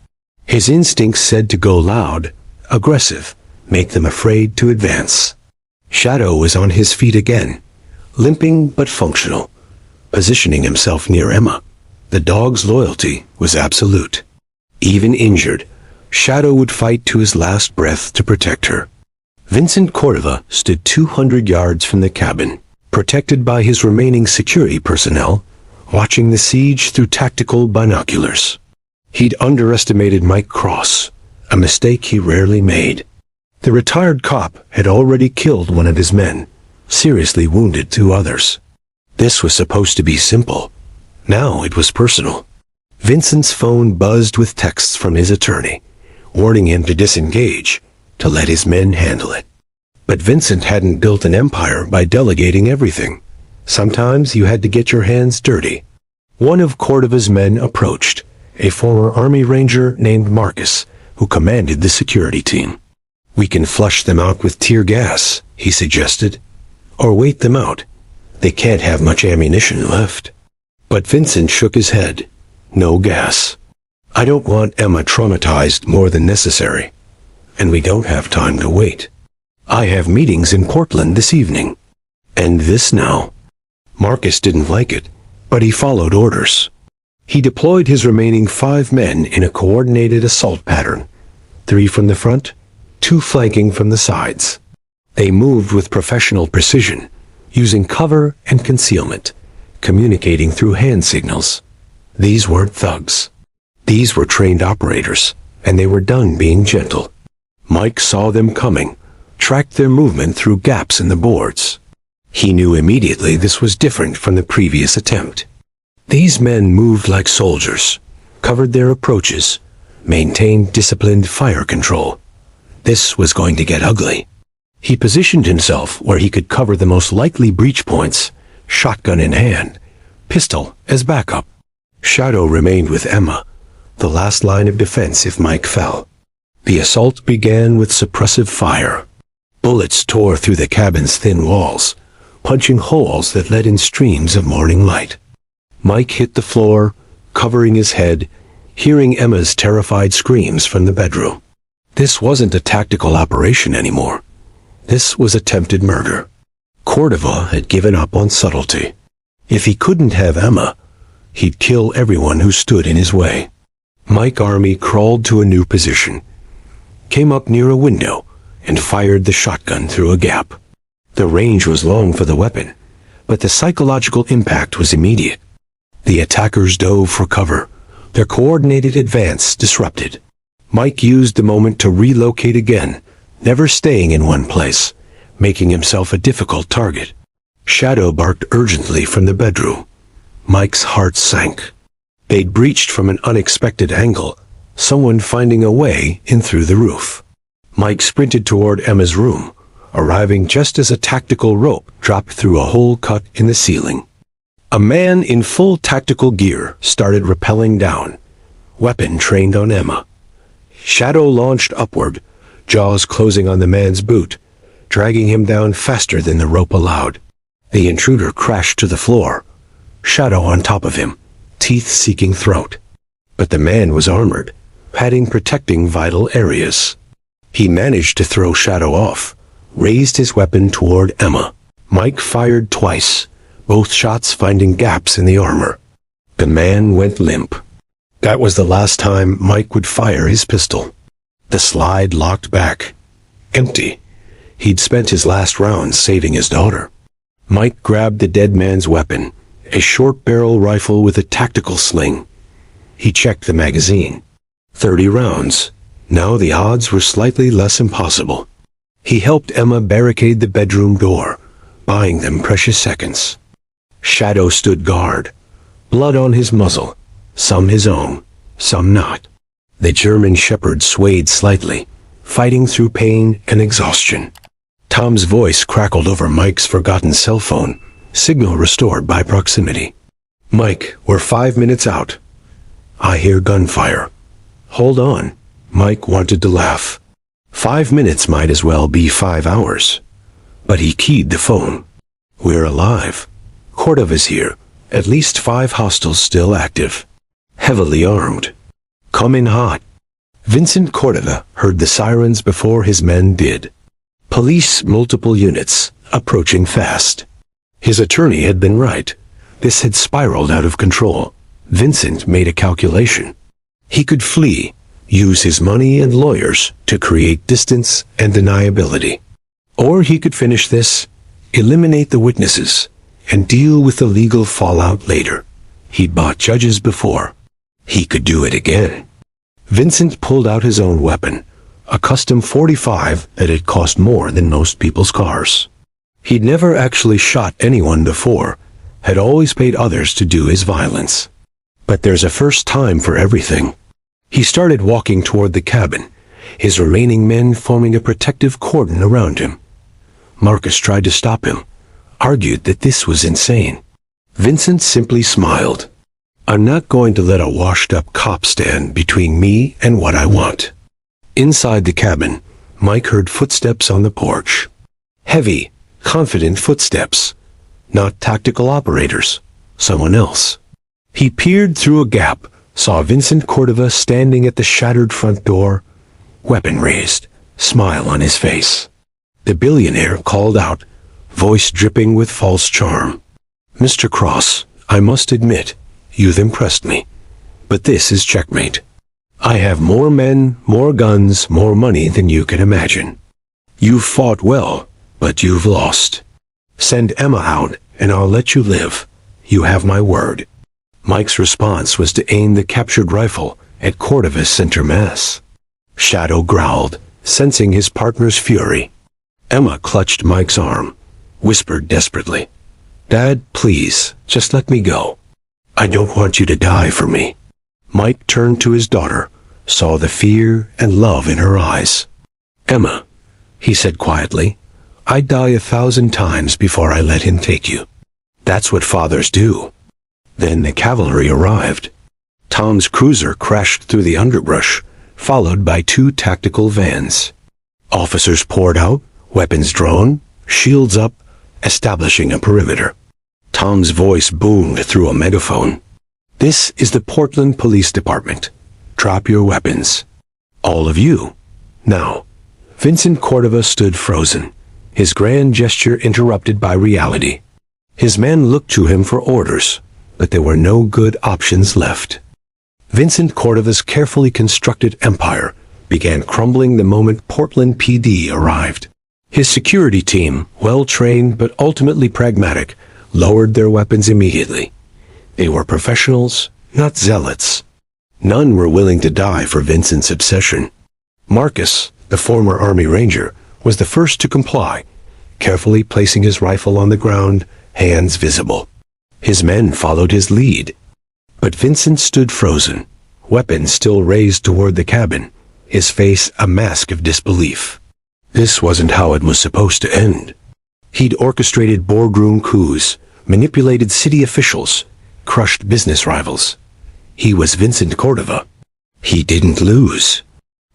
His instincts said to go loud, aggressive, make them afraid to advance. Shadow was on his feet again, limping but functional, positioning himself near Emma. The dog's loyalty was absolute. Even injured, Shadow would fight to his last breath to protect her. Vincent Cordova stood 200 yards from the cabin, protected by his remaining security personnel, watching the siege through tactical binoculars. He'd underestimated Mike Cross, a mistake he rarely made. The retired cop had already killed one of his men, seriously wounded 2 others. This was supposed to be simple. Now it was personal. Vincent's phone buzzed with texts from his attorney, warning him to disengage, to let his men handle it. But Vincent hadn't built an empire by delegating everything. Sometimes you had to get your hands dirty. One of Cordova's men approached, a former Army Ranger named Marcus, who commanded the security team. "We can flush them out with tear gas," he suggested. "Or wait them out. They can't have much ammunition left." But Vincent shook his head. "No gas. I don't want Emma traumatized more than necessary. And we don't have time to wait. I have meetings in Portland this evening. And this now." Marcus didn't like it, but he followed orders. He deployed his remaining 5 men in a coordinated assault pattern, 3 from the front, 2 flanking from the sides. They moved with professional precision, using cover and concealment, communicating through hand signals. These weren't thugs. These were trained operators, and they were done being gentle. Mike saw them coming, tracked their movement through gaps in the boards. He knew immediately this was different from the previous attempt. These men moved like soldiers, covered their approaches, maintained disciplined fire control. This was going to get ugly. He positioned himself where he could cover the most likely breach points, shotgun in hand, pistol as backup. Shadow remained with Emma, the last line of defense if Mike fell. The assault began with suppressive fire. Bullets tore through the cabin's thin walls, punching holes that let in streams of morning light. Mike hit the floor, covering his head, hearing Emma's terrified screams from the bedroom. This wasn't a tactical operation anymore. This was attempted murder. Cordova had given up on subtlety. If he couldn't have Emma, he'd kill everyone who stood in his way. Mike Army crawled to a new position, came up near a window, and fired the shotgun through a gap. The range was long for the weapon, but the psychological impact was immediate. The attackers dove for cover, their coordinated advance disrupted. Mike used the moment to relocate again, never staying in one place, making himself a difficult target. Shadow barked urgently from the bedroom. Mike's heart sank. They'd breached from an unexpected angle, someone finding a way in through the roof. Mike sprinted toward Emma's room, arriving just as a tactical rope dropped through a hole cut in the ceiling. A man in full tactical gear started rappelling down, weapon trained on Emma. Shadow launched upward, jaws closing on the man's boot, dragging him down faster than the rope allowed. The intruder crashed to the floor, Shadow on top of him, teeth seeking throat. But the man was armored, padding protecting vital areas. He managed to throw Shadow off, raised his weapon toward Emma. Mike fired twice, both shots finding gaps in the armor. The man went limp. That was the last time Mike would fire his pistol. The slide locked back. Empty. He'd spent his last round saving his daughter. Mike grabbed the dead man's weapon, a short-barrel rifle with a tactical sling. He checked the magazine. 30 rounds. Now the odds were slightly less impossible. He helped Emma barricade the bedroom door, buying them precious seconds. Shadow stood guard, blood on his muzzle, some his own, some not. The German shepherd swayed slightly, fighting through pain and exhaustion. Tom's voice crackled over Mike's forgotten cell phone, signal restored by proximity. "Mike, we're 5 minutes out. I hear gunfire." "Hold on." Mike wanted to laugh. 5 minutes might as well be 5 hours. But he keyed the phone. "We're alive. Cordova's here. At least 5 hostiles still active. Heavily armed. Come in hot." Vincent Cordova heard the sirens before his men did. Police, multiple units, approaching fast. His attorney had been right. This had spiraled out of control. Vincent made a calculation. He could flee, use his money and lawyers to create distance and deniability. Or he could finish this, eliminate the witnesses, and deal with the legal fallout later. He'd bought judges before. He could do it again. Vincent pulled out his own weapon, a custom .45 that had cost more than most people's cars. He'd never actually shot anyone before, had always paid others to do his violence. But there's a first time for everything. He started walking toward the cabin, his remaining men forming a protective cordon around him. Marcus tried to stop him, argued that this was insane. Vincent simply smiled. "I'm not going to let a washed-up cop stand between me and what I want." Inside the cabin, Mike heard footsteps on the porch. Heavy, confident footsteps. Not tactical operators. Someone else. He peered through a gap, saw Vincent Cordova standing at the shattered front door, weapon raised, smile on his face. The billionaire called out, voice dripping with false charm. "Mr. Cross, I must admit, you've impressed me. But this is checkmate. I have more men, more guns, more money than you can imagine. You've fought well, but you've lost. Send Emma out, and I'll let you live. You have my word." Mike's response was to aim the captured rifle at Cordova's center mass. Shadow growled, sensing his partner's fury. Emma clutched Mike's arm, whispered desperately, "Dad, please, just let me go. I don't want you to die for me." Mike turned to his daughter, saw the fear and love in her eyes. "Emma," he said quietly, "I'd die 1,000 times before I let him take you. That's what fathers do." Then the cavalry arrived. Tom's cruiser crashed through the underbrush, followed by 2 tactical vans. Officers poured out, Weapons drawn, shields up, establishing a perimeter. Tom's voice boomed through a megaphone. "This is the Portland Police Department. Drop your weapons. All of you. Now." Vincent Cordova stood frozen, his grand gesture interrupted by reality. His men looked to him for orders, but there were no good options left. Vincent Cordova's carefully constructed empire began crumbling the moment Portland PD arrived. His security team, well-trained but ultimately pragmatic, lowered their weapons immediately. They were professionals, not zealots. None were willing to die for Vincent's obsession. Marcus, the former Army Ranger, was the first to comply, carefully placing his rifle on the ground, hands visible. His men followed his lead. But Vincent stood frozen, weapons still raised toward the cabin, his face a mask of disbelief. This wasn't how it was supposed to end. He'd orchestrated boardroom coups, manipulated city officials, crushed business rivals. He was Vincent Cordova. He didn't lose.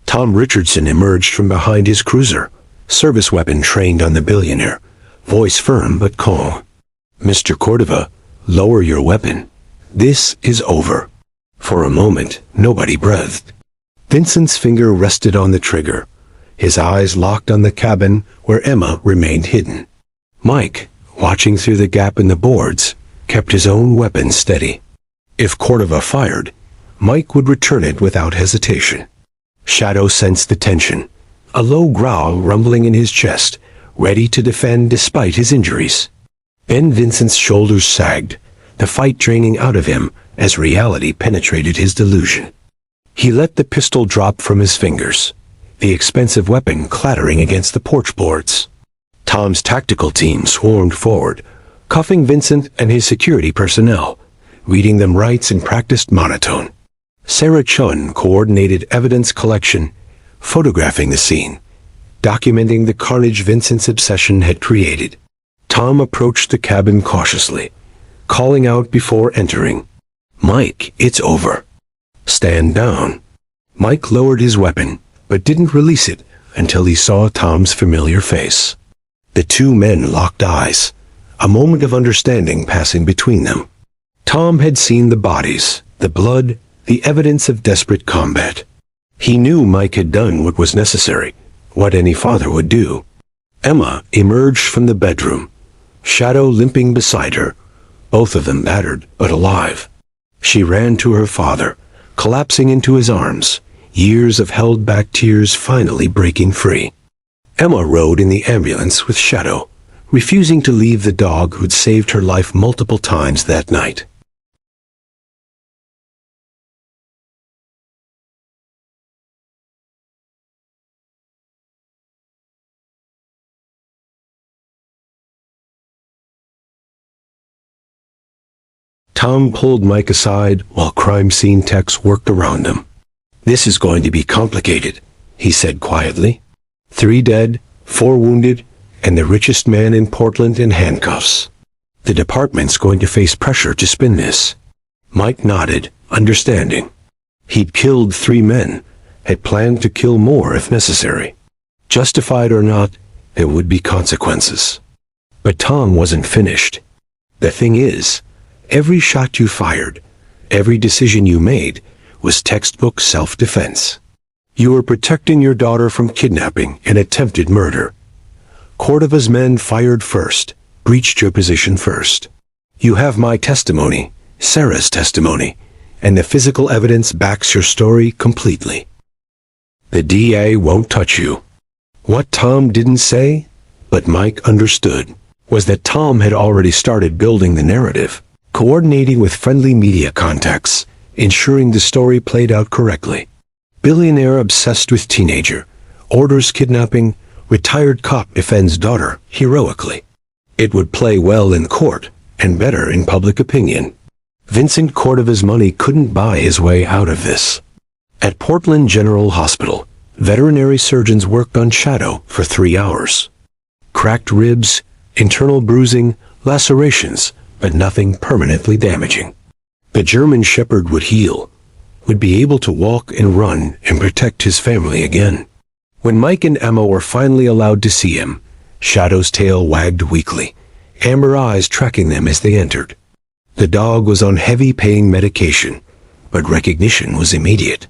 Tom Richardson emerged from behind his cruiser, service weapon trained on the Billionaire, voice firm but calm. "Mr. Cordova, lower your weapon. This is over." For a moment, nobody breathed. Vincent's finger rested on the trigger, his eyes locked on the cabin where Emma remained hidden. Mike, watching through the gap in the boards, kept his own weapon steady. If Cordova fired, Mike would return it without hesitation. Shadow sensed the tension, a low growl rumbling in his chest, ready to defend despite his injuries. Then Vincent's shoulders sagged, the fight draining out of him as reality penetrated his delusion. He let the pistol drop from his fingers, the expensive weapon clattering against the porch boards. Tom's tactical team swarmed forward, cuffing Vincent and his security personnel, reading them rights in practiced monotone. Sarah Chun coordinated evidence collection, photographing the scene, documenting the carnage Vincent's obsession had created. Tom approached the cabin cautiously, calling out before entering, "Mike, it's over. Stand down." Mike lowered his weapon, but didn't release it until he saw Tom's familiar face. The two men locked eyes, a moment of understanding passing between them. Tom had seen the bodies, the blood, the evidence of desperate combat. He knew Mike had done what was necessary, what any father would do. Emma emerged from the bedroom, Shadow limping beside her, both of them battered but alive. She ran to her father, collapsing into his arms, years of held-back tears finally breaking free. Emma rode in the ambulance with Shadow, refusing to leave the dog who'd saved her life multiple times that night. Tom pulled Mike aside while crime scene techs worked around him. "This is going to be complicated," he said quietly. 3 dead, 4 wounded, and the richest man in Portland in handcuffs. The department's going to face pressure to spin this. Mike nodded, understanding. He'd killed 3 men, had planned to kill more if necessary. Justified or not, there would be consequences. But Tom wasn't finished. The thing is, every shot you fired, every decision you made, was textbook self-defense. You were protecting your daughter from kidnapping and attempted murder. Cordova's men fired first, breached your position first. You have my testimony, Sarah's testimony, and the physical evidence backs your story completely. The DA won't touch you." What Tom didn't say, but Mike understood, was that Tom had already started building the narrative, coordinating with friendly media contacts, ensuring the story played out correctly. Billionaire obsessed with teenager, orders kidnapping, retired cop defends daughter heroically. It would play well in court, and better in public opinion. Vincent Cordova's money couldn't buy his way out of this. At Portland General Hospital, veterinary surgeons worked on Shadow for 3 hours. Cracked ribs, internal bruising, lacerations, but nothing permanently damaging. The German Shepherd would heal, would be able to walk and run and protect his family again. When Mike and Emma were finally allowed to see him, Shadow's tail wagged weakly, amber eyes tracking them as they entered. The dog was on heavy pain medication, but recognition was immediate.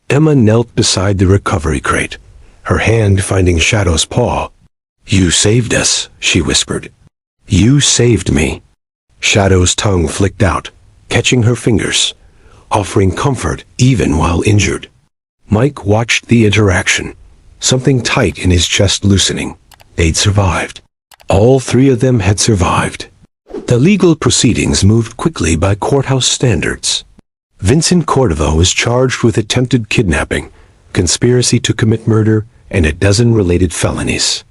Emma knelt beside the recovery crate, her hand finding Shadow's paw. "You saved us," she whispered. "You saved me." Shadow's tongue flicked out, catching her fingers, offering comfort even while injured. Mike watched the interaction, something tight in his chest loosening. They'd survived. All three of them had survived. The legal proceedings moved quickly by courthouse standards. Vincent Cordova was charged with attempted kidnapping, conspiracy to commit murder, and a dozen related felonies.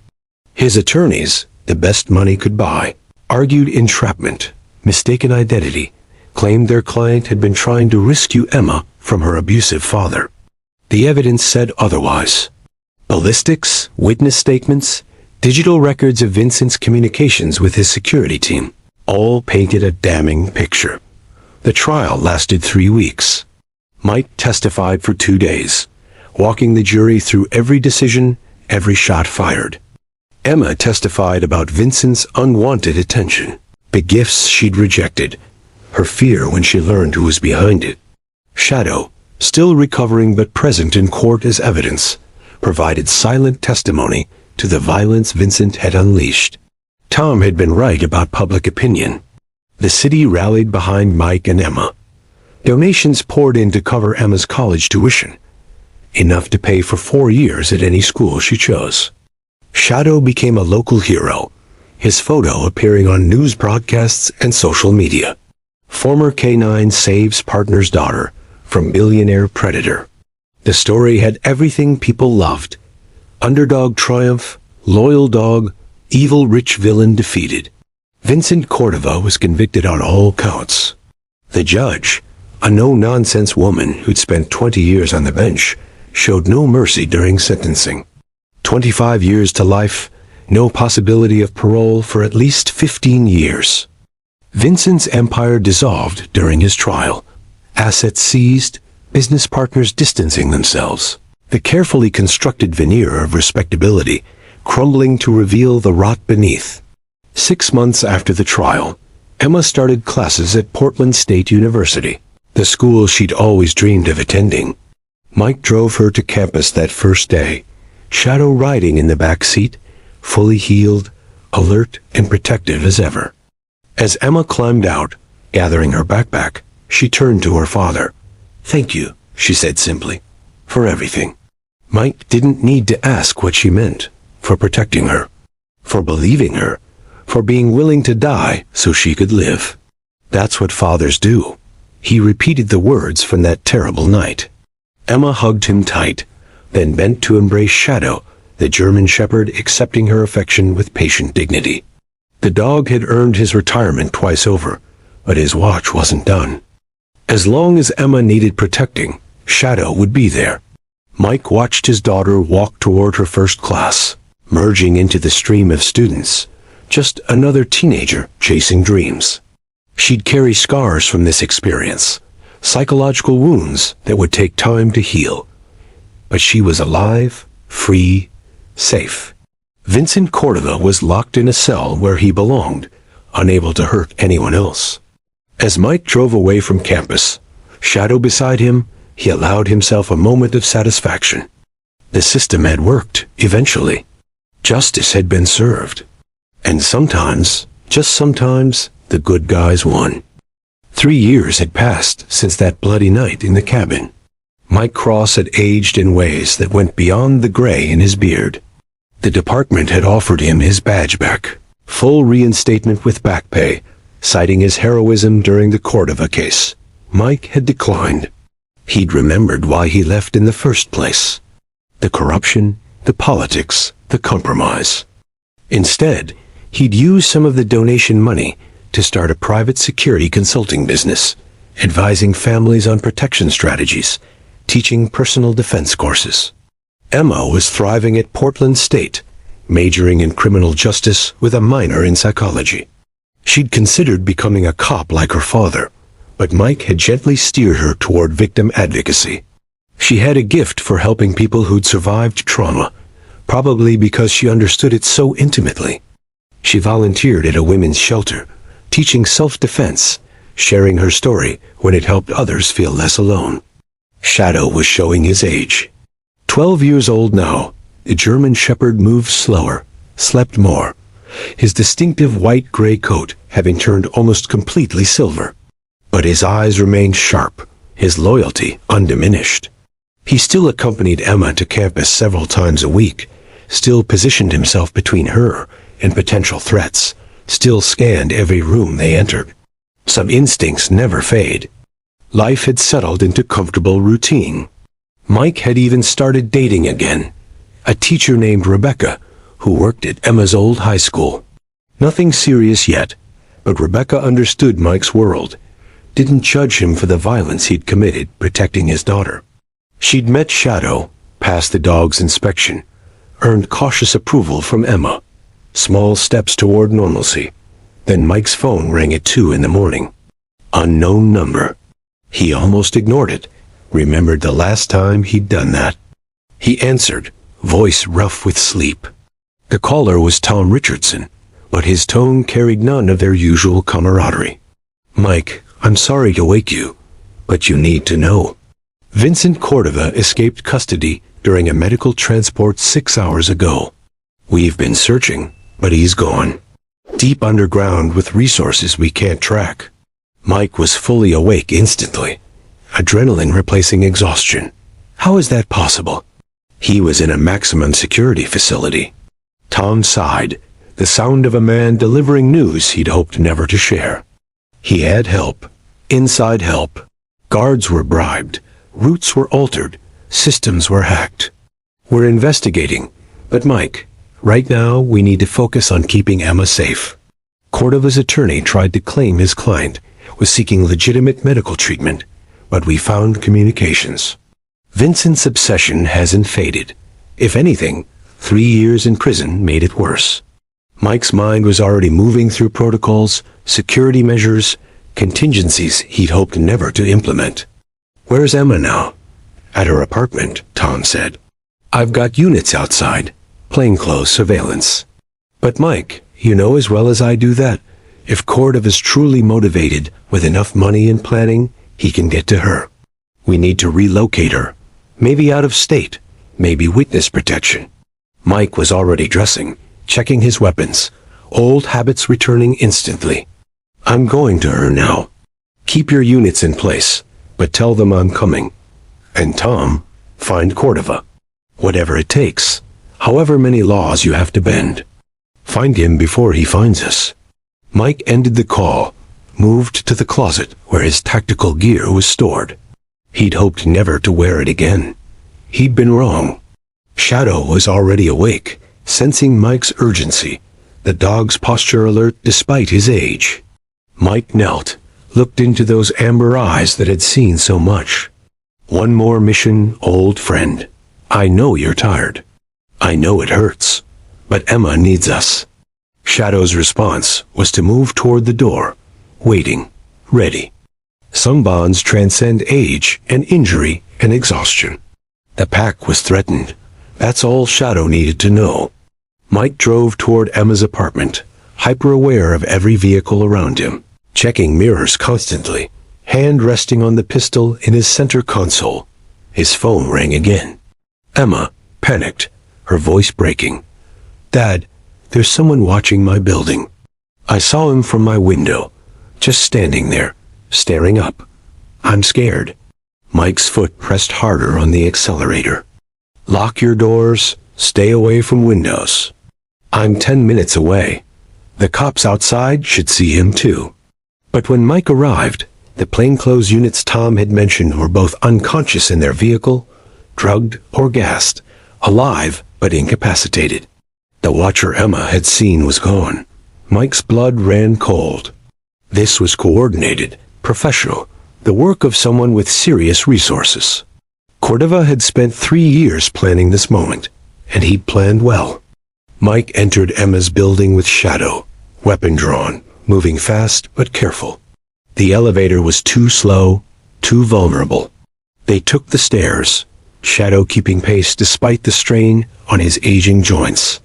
His attorneys, the best money could buy, argued entrapment, mistaken identity, claimed their client had been trying to rescue Emma from her abusive father. The evidence said otherwise. Ballistics, witness statements, digital records of Vincent's communications with his security team all painted a damning picture. The trial lasted 3 weeks. Mike testified for 2 days, walking the jury through every decision, every shot fired. Emma testified about Vincent's unwanted attention, the gifts she'd rejected, her fear when she learned who was behind it. Shadow, still recovering but present in court as evidence, provided silent testimony to the violence Vincent had unleashed. Tom had been right about public opinion. The city rallied behind Mike and Emma. Donations poured in to cover Emma's college tuition, enough to pay for 4 years at any school she chose. Shadow became a local hero, his photo appearing on news broadcasts and social media. Former K-9 saves partner's daughter from billionaire predator. The story had everything people loved. Underdog triumph, loyal dog, evil rich villain defeated. Vincent Cordova was convicted on all counts. The judge, a no-nonsense woman who'd spent 20 years on the bench, showed no mercy during sentencing. 25 years to life, no possibility of parole for at least 15 years. Vincent's empire dissolved during his trial. Assets seized, business partners distancing themselves. The carefully constructed veneer of respectability crumbling to reveal the rot beneath. 6 months after the trial, Emma started classes at Portland State University, the school she'd always dreamed of attending. Mike drove her to campus that first day, Shadow riding in the back seat, fully healed, alert and protective as ever. As Emma climbed out, gathering her backpack, she turned to her father. "Thank you," she said simply, "for everything." Mike didn't need to ask what she meant, for protecting her, for believing her, for being willing to die so she could live. That's what fathers do. He repeated the words from that terrible night. Emma hugged him tight, then bent to embrace Shadow, the German shepherd accepting her affection with patient dignity. The dog had earned his retirement twice over, but his watch wasn't done. As long as Emma needed protecting, Shadow would be there. Mike watched his daughter walk toward her first class, merging into the stream of students, just another teenager chasing dreams. She'd carry scars from this experience, psychological wounds that would take time to heal. But she was alive, free, safe. Vincent Cordova was locked in a cell where he belonged, unable to hurt anyone else. As Mike drove away from campus, Shadow beside him, he allowed himself a moment of satisfaction. The system had worked, eventually. Justice had been served. And sometimes, just sometimes, the good guys won. 3 years had passed since that bloody night in the cabin. Mike Cross had aged in ways that went beyond the gray in his beard. The department had offered him his badge back, full reinstatement with back pay, citing his heroism during the Cordova case. Mike had declined. He'd remembered why he left in the first place. The corruption, the politics, the compromise. Instead, he'd used some of the donation money to start a private security consulting business, advising families on protection strategies, teaching personal defense courses. Emma was thriving at Portland State, majoring in criminal justice with a minor in psychology. She'd considered becoming a cop like her father, but Mike had gently steered her toward victim advocacy. She had a gift for helping people who'd survived trauma, probably because she understood it so intimately. She volunteered at a women's shelter, teaching self-defense, sharing her story when it helped others feel less alone. Shadow was showing his age. 12 years old now, the German Shepherd moved slower, slept more, his distinctive white-gray coat having turned almost completely silver. But his eyes remained sharp, his loyalty undiminished. He still accompanied Emma to campus several times a week, still positioned himself between her and potential threats, still scanned every room they entered. Some instincts never fade. Life had settled into comfortable routine. Mike had even started dating again, a teacher named Rebecca, who worked at Emma's old high school. Nothing serious yet, but Rebecca understood Mike's world, didn't judge him for the violence he'd committed protecting his daughter. She'd met Shadow, passed the dog's inspection, earned cautious approval from Emma. Small steps toward normalcy. Then Mike's phone rang at 2 in the morning. Unknown number. He almost ignored it, remembered the last time he'd done that. He answered, voice rough with sleep. The caller was Tom Richardson, but his tone carried none of their usual camaraderie. Mike, I'm sorry to wake you, but you need to know. Vincent Cordova escaped custody during a medical transport 6 hours ago. We've been searching, but he's gone. Deep underground with resources we can't track. Mike was fully awake instantly. Adrenaline replacing exhaustion. How is that possible? He was in a maximum security facility. Tom sighed, the sound of a man delivering news he'd hoped never to share. He had help. Inside help. Guards were bribed. Routes were altered. Systems were hacked. We're investigating. But Mike, right now we need to focus on keeping Emma safe. Cordova's attorney tried to claim his client was seeking legitimate medical treatment, but we found communications. Vincent's obsession hasn't faded. If anything, 3 years in prison made it worse. Mike's mind was already moving through protocols, security measures, contingencies he'd hoped never to implement. Where's Emma now? At her apartment, Tom said. I've got units outside, plainclothes surveillance. But Mike, you know as well as I do that, if Cordova is truly motivated with enough money and planning, he can get to her. We need to relocate her. Maybe out of state, maybe witness protection. Mike was already dressing, checking his weapons, old habits returning instantly. I'm going to her now. Keep your units in place, but tell them I'm coming. And Tom, find Cordova. Whatever it takes, however many laws you have to bend. Find him before he finds us. Mike ended the call, moved to the closet where his tactical gear was stored. He'd hoped never to wear it again. He'd been wrong. Shadow was already awake, sensing Mike's urgency, the dog's posture alert despite his age. Mike knelt, looked into those amber eyes that had seen so much. One more mission, old friend. I know you're tired. I know it hurts. But Emma needs us. Shadow's response was to move toward the door, waiting, ready. Some bonds transcend age and injury and exhaustion. The pack was threatened. That's all Shadow needed to know. Mike drove toward Emma's apartment, hyper-aware of every vehicle around him, checking mirrors constantly, hand resting on the pistol in his center console. His phone rang again. Emma, panicked, her voice breaking. Dad, there's someone watching my building. I saw him from my window, just standing there, staring up. I'm scared. Mike's foot pressed harder on the accelerator. Lock your doors, stay away from windows. I'm 10 minutes away. The cops outside should see him too. But when Mike arrived, the plainclothes units Tom had mentioned were both unconscious in their vehicle, drugged or gassed, alive but incapacitated. The watcher Emma had seen was gone. Mike's blood ran cold. This was coordinated, professional, the work of someone with serious resources. Cordova had spent 3 years planning this moment, and he'd planned well. Mike entered Emma's building with Shadow, weapon drawn, moving fast but careful. The elevator was too slow, too vulnerable. They took the stairs, Shadow keeping pace despite the strain on his aging joints.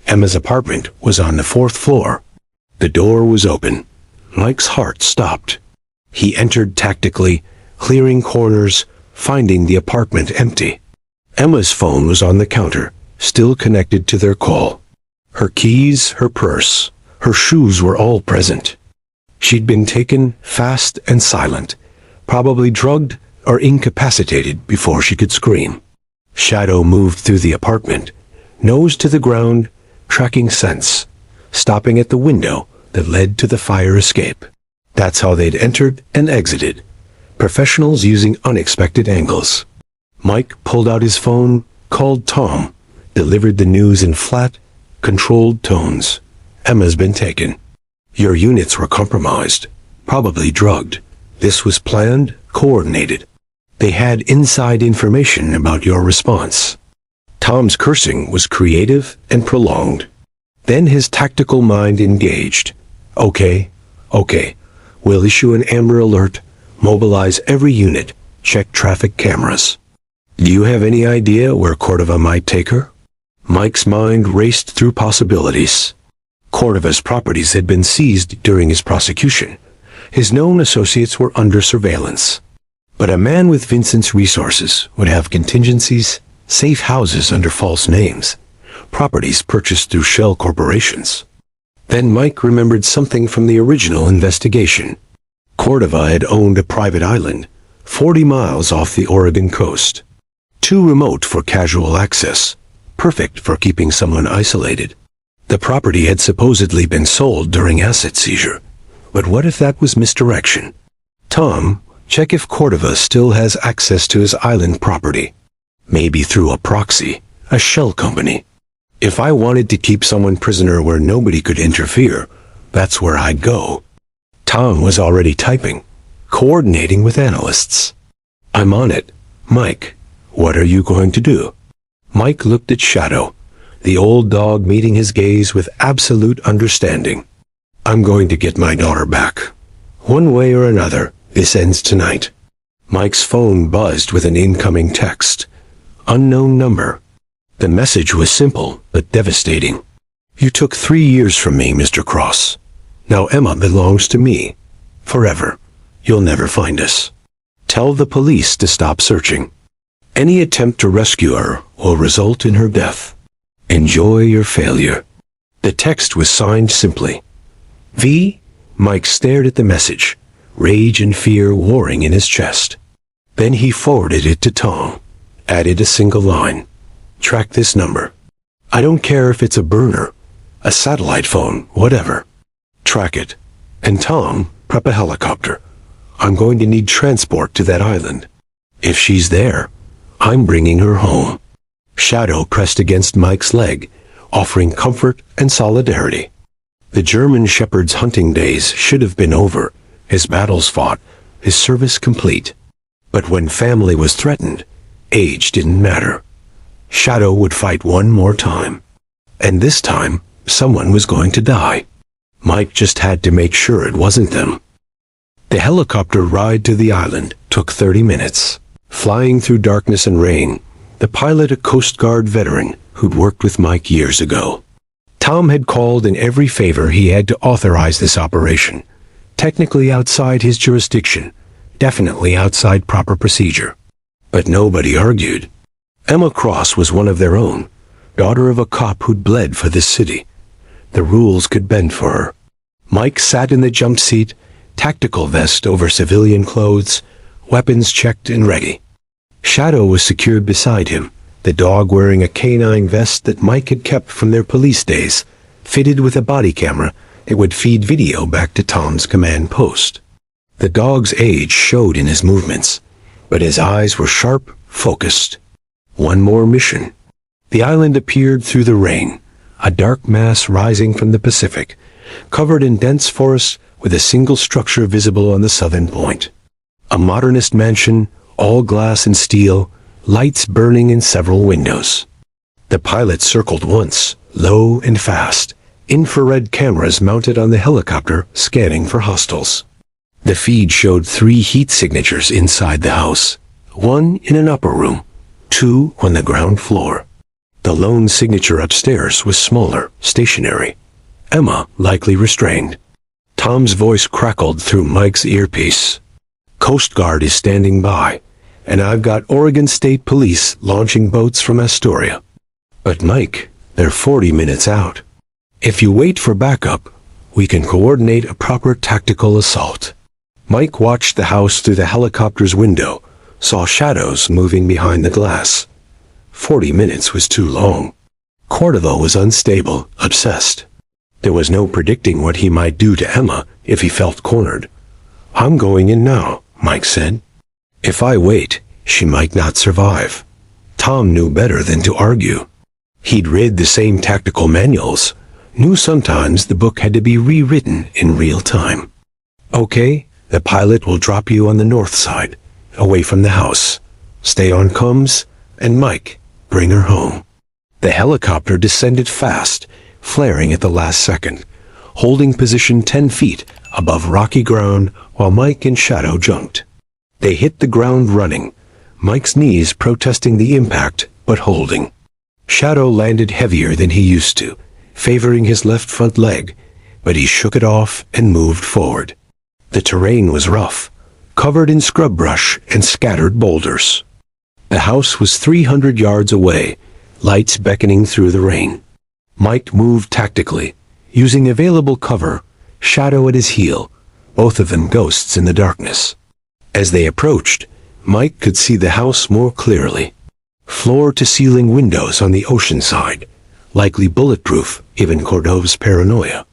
Emma's apartment was on the 4th floor. The door was open. Mike's heart stopped. He entered tactically, clearing corners, finding the apartment empty. Emma's phone was on the counter, still connected to their call. Her keys, her purse, her shoes were all present. She'd been taken fast and silent, probably drugged or incapacitated before she could scream. Shadow moved through the apartment, nose to the ground, tracking scents, stopping at the window that led to the fire escape. That's how they'd entered and exited. Professionals using unexpected angles. Mike pulled out his phone, called Tom, delivered the news in flat, controlled tones. Emma's been taken. Your units were compromised, probably drugged. This was planned, coordinated. They had inside information about your response. Tom's cursing was creative and prolonged. Then his tactical mind engaged. Okay. We'll issue an Amber Alert, mobilize every unit, check traffic cameras. Do you have any idea where Cordova might take her? Mike's mind raced through possibilities. Cordova's properties had been seized during his prosecution. His known associates were under surveillance. But a man with Vincent's resources would have contingencies, safe houses under false names, properties purchased through shell corporations. Then Mike remembered something from the original investigation. Cordova had owned a private island, 40 miles off the Oregon coast. Too remote for casual access, perfect for keeping someone isolated. The property had supposedly been sold during asset seizure. But what if that was misdirection? Tom, check if Cordova still has access to his island property. Maybe through a proxy, a shell company. If I wanted to keep someone prisoner where nobody could interfere, that's where I'd go. Tom was already typing, coordinating with analysts. I'm on it. Mike, what are you going to do? Mike looked at Shadow, the old dog meeting his gaze with absolute understanding. I'm going to get my daughter back. One way or another, this ends tonight. Mike's phone buzzed with an incoming text. Unknown number. The message was simple, but devastating. You took 3 years from me, Mr. Cross. Now Emma belongs to me. Forever. You'll never find us. Tell the police to stop searching. Any attempt to rescue her will result in her death. Enjoy your failure. The text was signed simply. V. Mike stared at the message, rage and fear warring in his chest. Then he forwarded it to Tom, added a single line. Track this number. I don't care if it's a burner, a satellite phone, whatever. Track it. And Tom, prep a helicopter. I'm going to need transport to that island. If she's there, I'm bringing her home. Shadow pressed against Mike's leg, offering comfort and solidarity. The German shepherd's hunting days should have been over, his battles fought, his service complete. But when family was threatened, age didn't matter. Shadow would fight one more time. And this time, someone was going to die. Mike just had to make sure it wasn't them. The helicopter ride to the island took 30 minutes. Flying through darkness and rain, the pilot a Coast Guard veteran who'd worked with Mike years ago. Tom had called in every favor he had to authorize this operation. Technically outside his jurisdiction, definitely outside proper procedure. But nobody argued. Emma Cross was one of their own, daughter of a cop who'd bled for this city. The rules could bend for her. Mike sat in the jump seat, tactical vest over civilian clothes, weapons checked and ready. Shadow was secured beside him, the dog wearing a canine vest that Mike had kept from their police days, fitted with a body camera that would feed video back to Tom's command post. The dog's age showed in his movements, but his eyes were sharp, focused. One more mission. The island appeared through the rain, a dark mass rising from the Pacific, covered in dense forest with a single structure visible on the southern point. A modernist mansion, all glass and steel, lights burning in several windows. The pilot circled once, low and fast, infrared cameras mounted on the helicopter scanning for hostiles. The feed showed 3 heat signatures inside the house, one in an upper room, two on the ground floor. The lone signature upstairs was smaller, stationary. Emma likely restrained. Tom's voice crackled through Mike's earpiece. Coast Guard is standing by, and I've got Oregon State Police launching boats from Astoria. But Mike, they're 40 minutes out. If you wait for backup, we can coordinate a proper tactical assault. Mike watched the house through the helicopter's window, saw shadows moving behind the glass. 40 minutes was too long. Cordova was unstable, obsessed. There was no predicting what he might do to Emma if he felt cornered. I'm going in now, Mike said. If I wait, she might not survive. Tom knew better than to argue. He'd read the same tactical manuals, knew sometimes the book had to be rewritten in real time. Okay, the pilot will drop you on the north side, away from the house. Stay on comms, and Mike, bring her home. The helicopter descended fast, flaring at the last second, holding position 10 feet above rocky ground while Mike and Shadow jumped. They hit the ground running, Mike's knees protesting the impact but holding. Shadow landed heavier than he used to, favoring his left front leg, but he shook it off and moved forward. The terrain was rough, covered in scrub brush and scattered boulders. The house was 300 yards away, lights beckoning through the rain. Mike moved tactically, using available cover, Shadow at his heel, both of them ghosts in the darkness. As they approached, Mike could see the house more clearly. Floor-to-ceiling windows on the ocean side, likely bulletproof given Cordova's paranoia.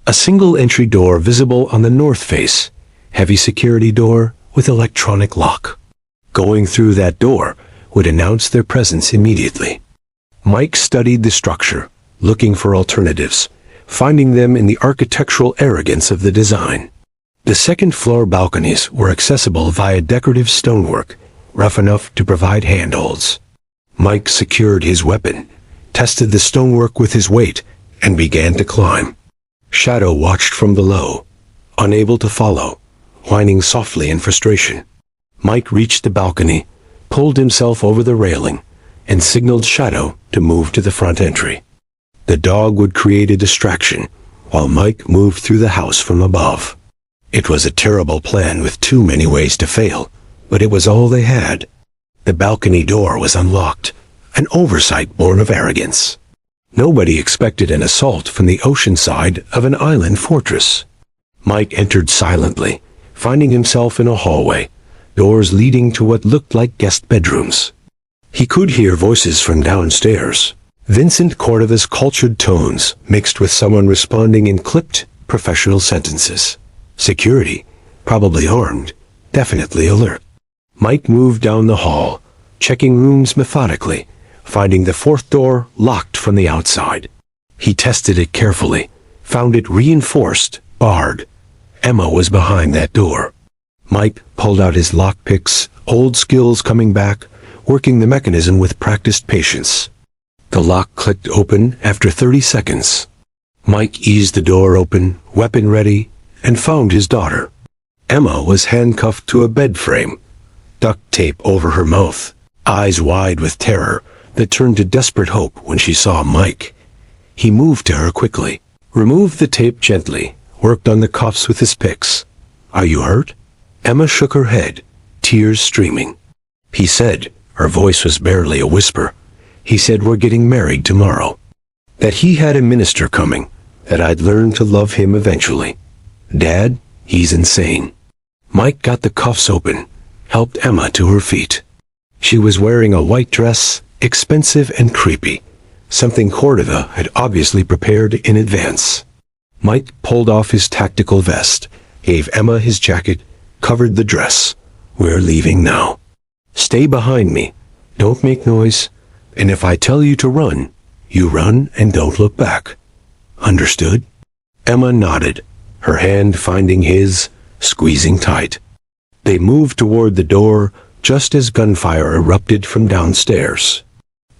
A single entry door visible on the north face, heavy security door with electronic lock. Going through that door would announce their presence immediately. Mike studied the structure, looking for alternatives, finding them in the architectural arrogance of the design. The second-floor balconies were accessible via decorative stonework, rough enough to provide handholds. Mike secured his weapon, tested the stonework with his weight, and began to climb. Shadow watched from below, unable to follow, whining softly in frustration. Mike reached the balcony, pulled himself over the railing, and signaled Shadow to move to the front entry. The dog would create a distraction, while Mike moved through the house from above. It was a terrible plan with too many ways to fail, but it was all they had. The balcony door was unlocked, an oversight born of arrogance. Nobody expected an assault from the ocean side of an island fortress. Mike entered silently, finding himself in a hallway, doors leading to what looked like guest bedrooms. He could hear voices from downstairs, Vincent Cordova's cultured tones mixed with someone responding in clipped, professional sentences. Security, probably armed, definitely alert. Mike moved down the hall, checking rooms methodically, finding the fourth door locked from the outside. He tested it carefully, found it reinforced, barred. Emma was behind that door. Mike pulled out his lockpicks, old skills coming back, working the mechanism with practiced patience. The lock clicked open after 30 seconds. Mike eased the door open, weapon ready, and found his daughter. Emma was handcuffed to a bed frame, duct tape over her mouth, eyes wide with terror that turned to desperate hope when she saw Mike. He moved to her quickly, removed the tape gently, worked on the cuffs with his picks. "Are you hurt?" Emma shook her head, tears streaming. He said, her voice was barely a whisper, he said we're getting married tomorrow. That he had a minister coming, that I'd learn to love him eventually. Dad, he's insane. Mike got the cuffs open, helped Emma to her feet. She was wearing a white dress, expensive and creepy, something Cordova had obviously prepared in advance. Mike pulled off his tactical vest, gave Emma his jacket, covered the dress. "We're leaving now. Stay behind me. Don't make noise. And if I tell you to run, you run and don't look back. Understood?" Emma nodded, her hand finding his, squeezing tight. They moved toward the door just as gunfire erupted from downstairs.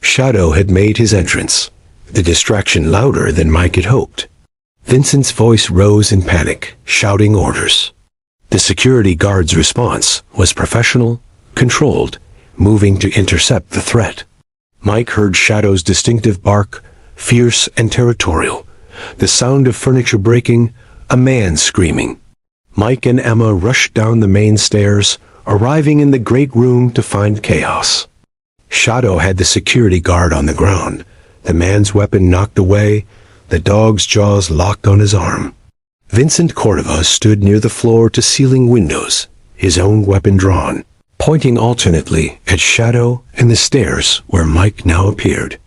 Shadow had made his entrance, the distraction louder than Mike had hoped. Vincent's voice rose in panic, shouting orders. The security guard's response was professional, controlled, moving to intercept the threat. Mike heard Shadow's distinctive bark, fierce and territorial, the sound of furniture breaking, a man screaming. Mike and Emma rushed down the main stairs, arriving in the great room to find chaos. Shadow had the security guard on the ground, the man's weapon knocked away, the dog's jaws locked on his arm. Vincent Cordova stood near the floor-to-ceiling windows, his own weapon drawn, pointing alternately at Shadow and the stairs where Mike now appeared.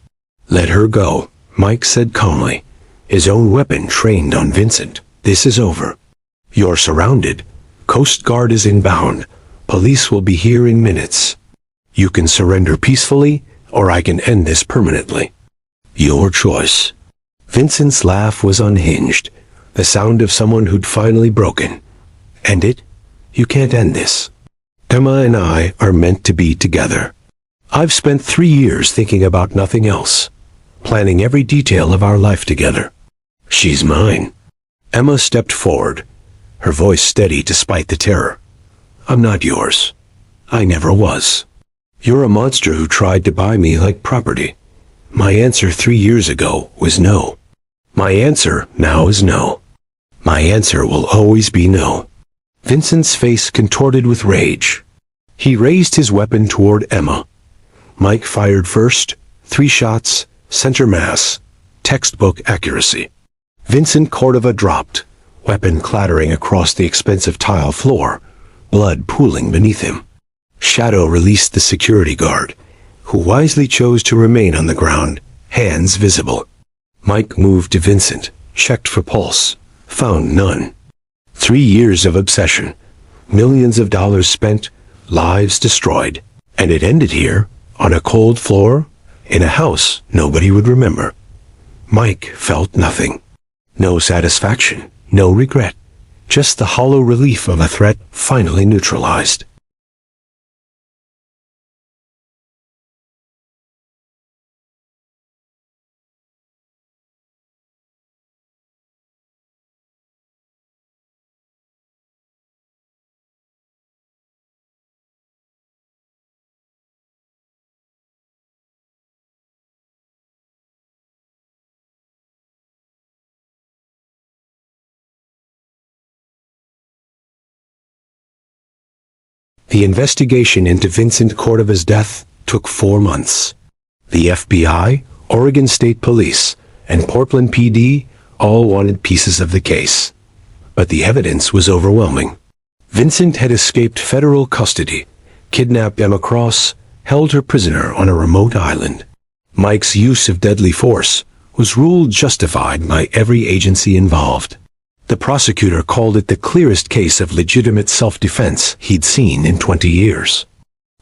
"Let her go," Mike said calmly, his own weapon trained on Vincent. "This is over. You're surrounded. Coast Guard is inbound. Police will be here in minutes. You can surrender peacefully, or I can end this permanently. Your choice." Vincent's laugh was unhinged, the sound of someone who'd finally broken. "End it? You can't end this. Emma and I are meant to be together. I've spent 3 years thinking about nothing else, planning every detail of our life together. She's mine." Emma stepped forward, her voice steady despite the terror. "I'm not yours. I never was. You're a monster who tried to buy me like property. My answer 3 years ago was no. My answer now is no. My answer will always be no." Vincent's face contorted with rage. He raised his weapon toward Emma. Mike fired first, 3 shots, center mass, textbook accuracy. Vincent Cordova dropped, weapon clattering across the expensive tile floor, blood pooling beneath him. Shadow released the security guard, who wisely chose to remain on the ground, hands visible. Mike moved to Vincent, checked for pulse, found none. 3 years of obsession, millions of dollars spent, lives destroyed, and it ended here, on a cold floor, in a house nobody would remember. Mike felt nothing. No satisfaction, no regret, just the hollow relief of a threat finally neutralized. The investigation into Vincent Cordova's death took 4 months. The FBI, Oregon State Police, and Portland PD all wanted pieces of the case. But the evidence was overwhelming. Vincent had escaped federal custody, kidnapped Emma Cross, held her prisoner on a remote island. Mike's use of deadly force was ruled justified by every agency involved. The prosecutor called it the clearest case of legitimate self-defense he'd seen in 20 years.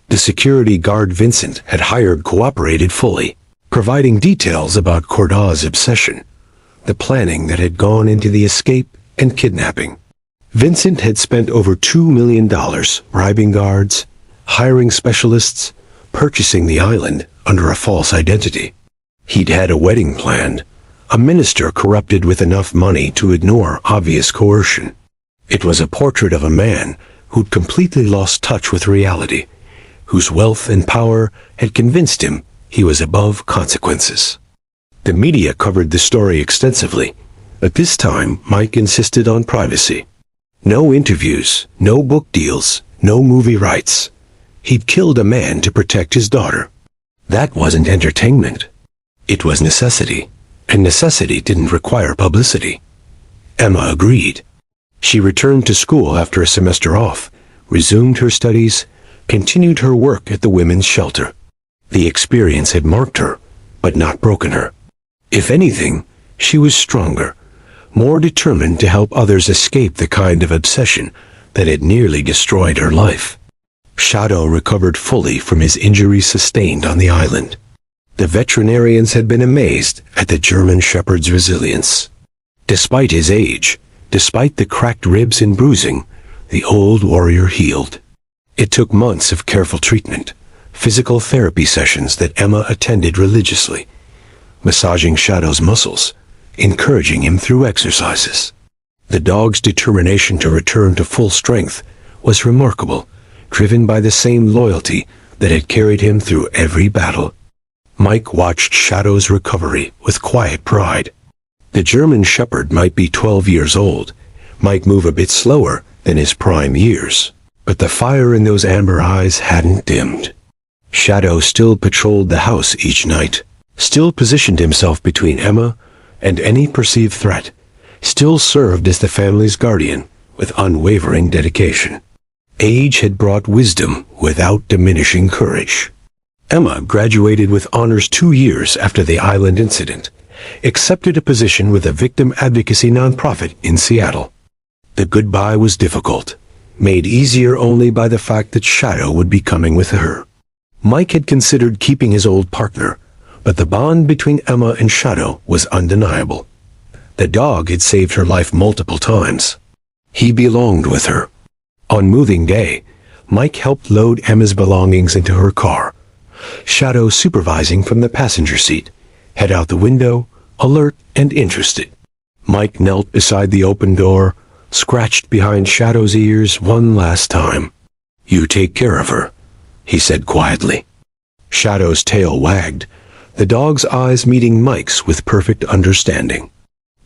The security guard Vincent had hired cooperated fully, providing details about Cordova's obsession, the planning that had gone into the escape and kidnapping. Vincent had spent over $2 million bribing guards, hiring specialists, purchasing the island under a false identity. He'd had a wedding planned, a minister corrupted with enough money to ignore obvious coercion. It was a portrait of a man who'd completely lost touch with reality, whose wealth and power had convinced him he was above consequences. The media covered the story extensively, but this time Mike insisted on privacy. No interviews, no book deals, no movie rights. He'd killed a man to protect his daughter. That wasn't entertainment. It was necessity. And necessity didn't require publicity. Emma agreed. She returned to school after a semester off, resumed her studies, continued her work at the women's shelter. The experience had marked her, but not broken her. If anything, she was stronger, more determined to help others escape the kind of obsession that had nearly destroyed her life. Shadow recovered fully from his injuries sustained on the island. The veterinarians had been amazed at the German Shepherd's resilience. Despite his age, despite the cracked ribs and bruising, the old warrior healed. It took months of careful treatment, physical therapy sessions that Emma attended religiously, massaging Shadow's muscles, encouraging him through exercises. The dog's determination to return to full strength was remarkable, driven by the same loyalty that had carried him through every battle. Mike watched Shadow's recovery with quiet pride. The German Shepherd might be 12 years old, might move a bit slower than his prime years, but the fire in those amber eyes hadn't dimmed. Shadow still patrolled the house each night, still positioned himself between Emma and any perceived threat, still served as the family's guardian with unwavering dedication. Age had brought wisdom without diminishing courage. Emma graduated with honors 2 years after the island incident, accepted a position with a victim advocacy nonprofit in Seattle. The goodbye was difficult, made easier only by the fact that Shadow would be coming with her. Mike had considered keeping his old partner, but the bond between Emma and Shadow was undeniable. The dog had saved her life multiple times. He belonged with her. On moving day, Mike helped load Emma's belongings into her car, Shadow supervising from the passenger seat, head out the window, alert and interested. Mike knelt beside the open door, scratched behind Shadow's ears one last time. "You take care of her," he said quietly. Shadow's tail wagged, the dog's eyes meeting Mike's with perfect understanding.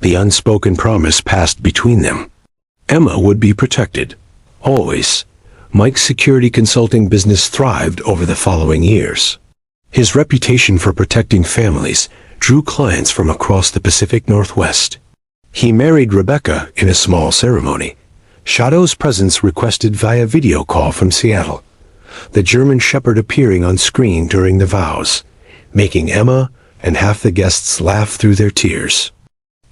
The unspoken promise passed between them. Emma would be protected, always. Mike's security consulting business thrived over the following years. His reputation for protecting families drew clients from across the Pacific Northwest. He married Rebecca in a small ceremony, Shadow's presence requested via video call from Seattle, the German Shepherd appearing on screen during the vows, making Emma and half the guests laugh through their tears.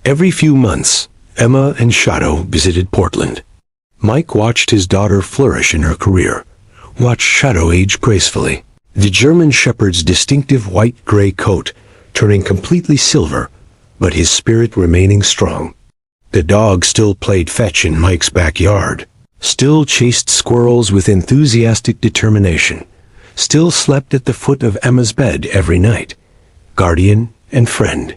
Every few months, Emma and Shadow visited Portland. Mike watched his daughter flourish in her career, watched Shadow age gracefully, the German Shepherd's distinctive white-gray coat turning completely silver, but his spirit remaining strong. The dog still played fetch in Mike's backyard, still chased squirrels with enthusiastic determination, still slept at the foot of Emma's bed every night, guardian and friend.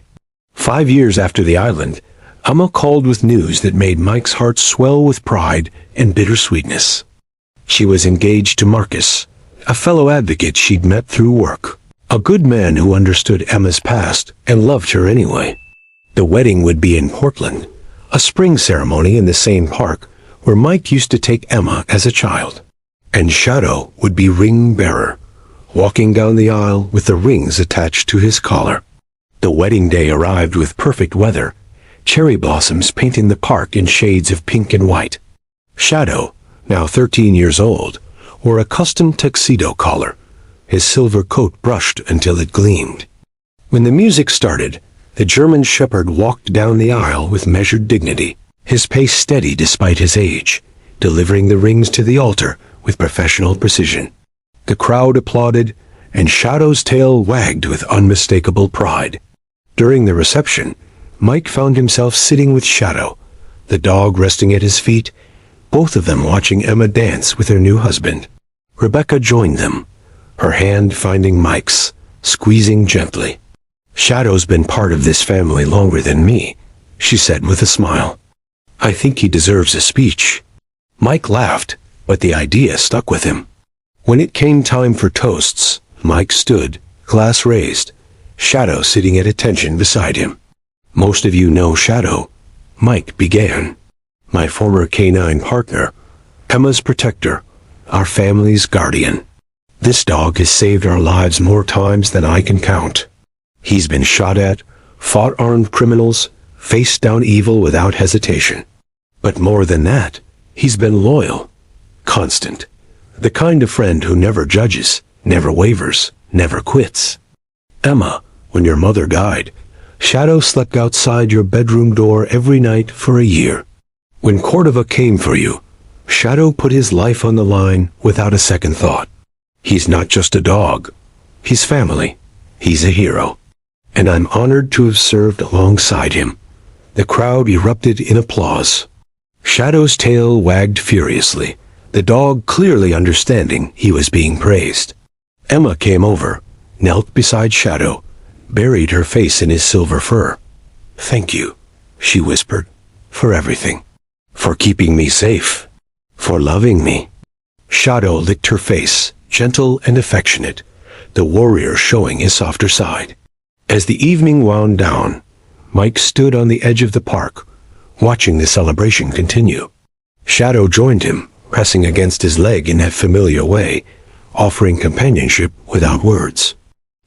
5 years after the island, Emma called with news that made Mike's heart swell with pride and bittersweetness. She was engaged to Marcus, a fellow advocate she'd met through work, a good man who understood Emma's past and loved her anyway. The wedding would be in Portland, a spring ceremony in the same park where Mike used to take Emma as a child. And Shadow would be ring bearer, walking down the aisle with the rings attached to his collar. The wedding day arrived with perfect weather, cherry blossoms painting the park in shades of pink and white. Shadow, now 13 years old, wore a custom tuxedo collar, his silver coat brushed until it gleamed. When the music started, the German Shepherd walked down the aisle with measured dignity, his pace steady despite his age, delivering the rings to the altar with professional precision. The crowd applauded, and Shadow's tail wagged with unmistakable pride. During the reception, Mike found himself sitting with Shadow, the dog resting at his feet, both of them watching Emma dance with her new husband. Rebecca joined them, her hand finding Mike's, squeezing gently. "Shadow's been part of this family longer than me," she said with a smile. "I think he deserves a speech." Mike laughed, but the idea stuck with him. When it came time for toasts, Mike stood, glass raised, Shadow sitting at attention beside him. "Most of you know Shadow," Mike began. "My former canine partner, Emma's protector, our family's guardian. This dog has saved our lives more times than I can count. He's been shot at, fought armed criminals, faced down evil without hesitation. But more than that, he's been loyal, constant, the kind of friend who never judges, never wavers, never quits. Emma, when your mother died, Shadow slept outside your bedroom door every night for a year. When Cordova came for you, Shadow put his life on the line without a second thought. He's not just a dog. He's family. He's a hero. And I'm honored to have served alongside him." The crowd erupted in applause. Shadow's tail wagged furiously, the dog clearly understanding he was being praised. Emma came over, knelt beside Shadow, buried her face in his silver fur. "Thank you," she whispered, "for everything. For keeping me safe. For loving me." Shadow licked her face, gentle and affectionate, the warrior showing his softer side. As the evening wound down, Mike stood on the edge of the park, watching the celebration continue. Shadow joined him, pressing against his leg in that familiar way, offering companionship without words.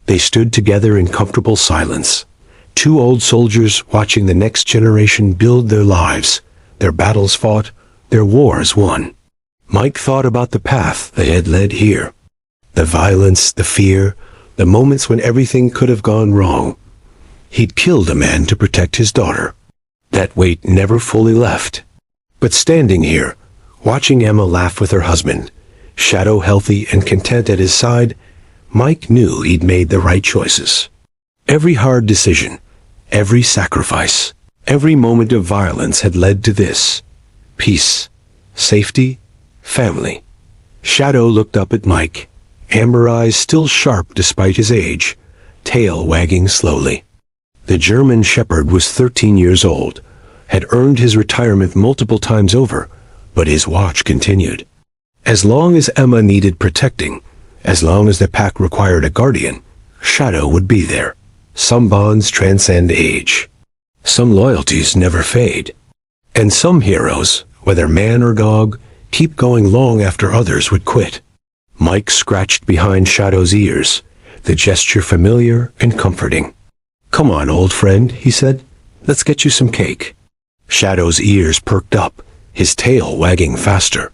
They stood together in comfortable silence, two old soldiers watching the next generation build their lives, their battles fought, their wars won. Mike thought about the path they had led here. The violence, the fear, the moments when everything could have gone wrong. He'd killed a man to protect his daughter. That weight never fully left. But standing here, watching Emma laugh with her husband, Shadow healthy and content at his side, Mike knew he'd made the right choices. Every hard decision, every sacrifice, every moment of violence had led to this. Peace, safety, family. Shadow looked up at Mike, amber eyes still sharp despite his age, tail wagging slowly. The German shepherd was 13 years old, had earned his retirement multiple times over, but his watch continued. As long as Emma needed protecting, as long as the pack required a guardian, Shadow would be there. Some bonds transcend age. Some loyalties never fade. And some heroes, whether man or dog, keep going long after others would quit. Mike scratched behind Shadow's ears, the gesture familiar and comforting. "Come on, old friend," he said. "Let's get you some cake." Shadow's ears perked up, his tail wagging faster.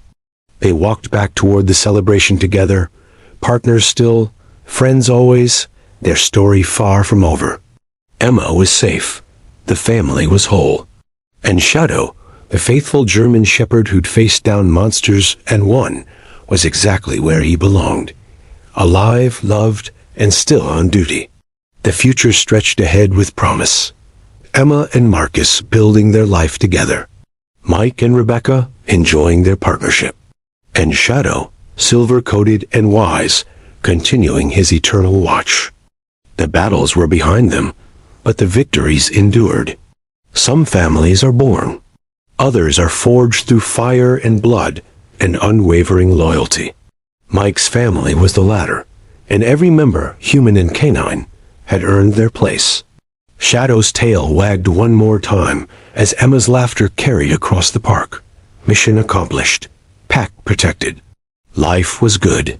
They walked back toward the celebration together, partners still, friends always, their story far from over. Emma was safe. The family was whole. And Shadow, the faithful German shepherd who'd faced down monsters and won, was exactly where he belonged. Alive, loved, and still on duty. The future stretched ahead with promise. Emma and Marcus building their life together. Mike and Rebecca enjoying their partnership. And Shadow, silver-coated and wise, continuing his eternal watch. The battles were behind them, but the victories endured. Some families are born. Others are forged through fire and blood and unwavering loyalty. Mike's family was the latter, and every member, human and canine, had earned their place. Shadow's tail wagged one more time as Emma's laughter carried across the park. Mission accomplished. Pack protected. Life was good.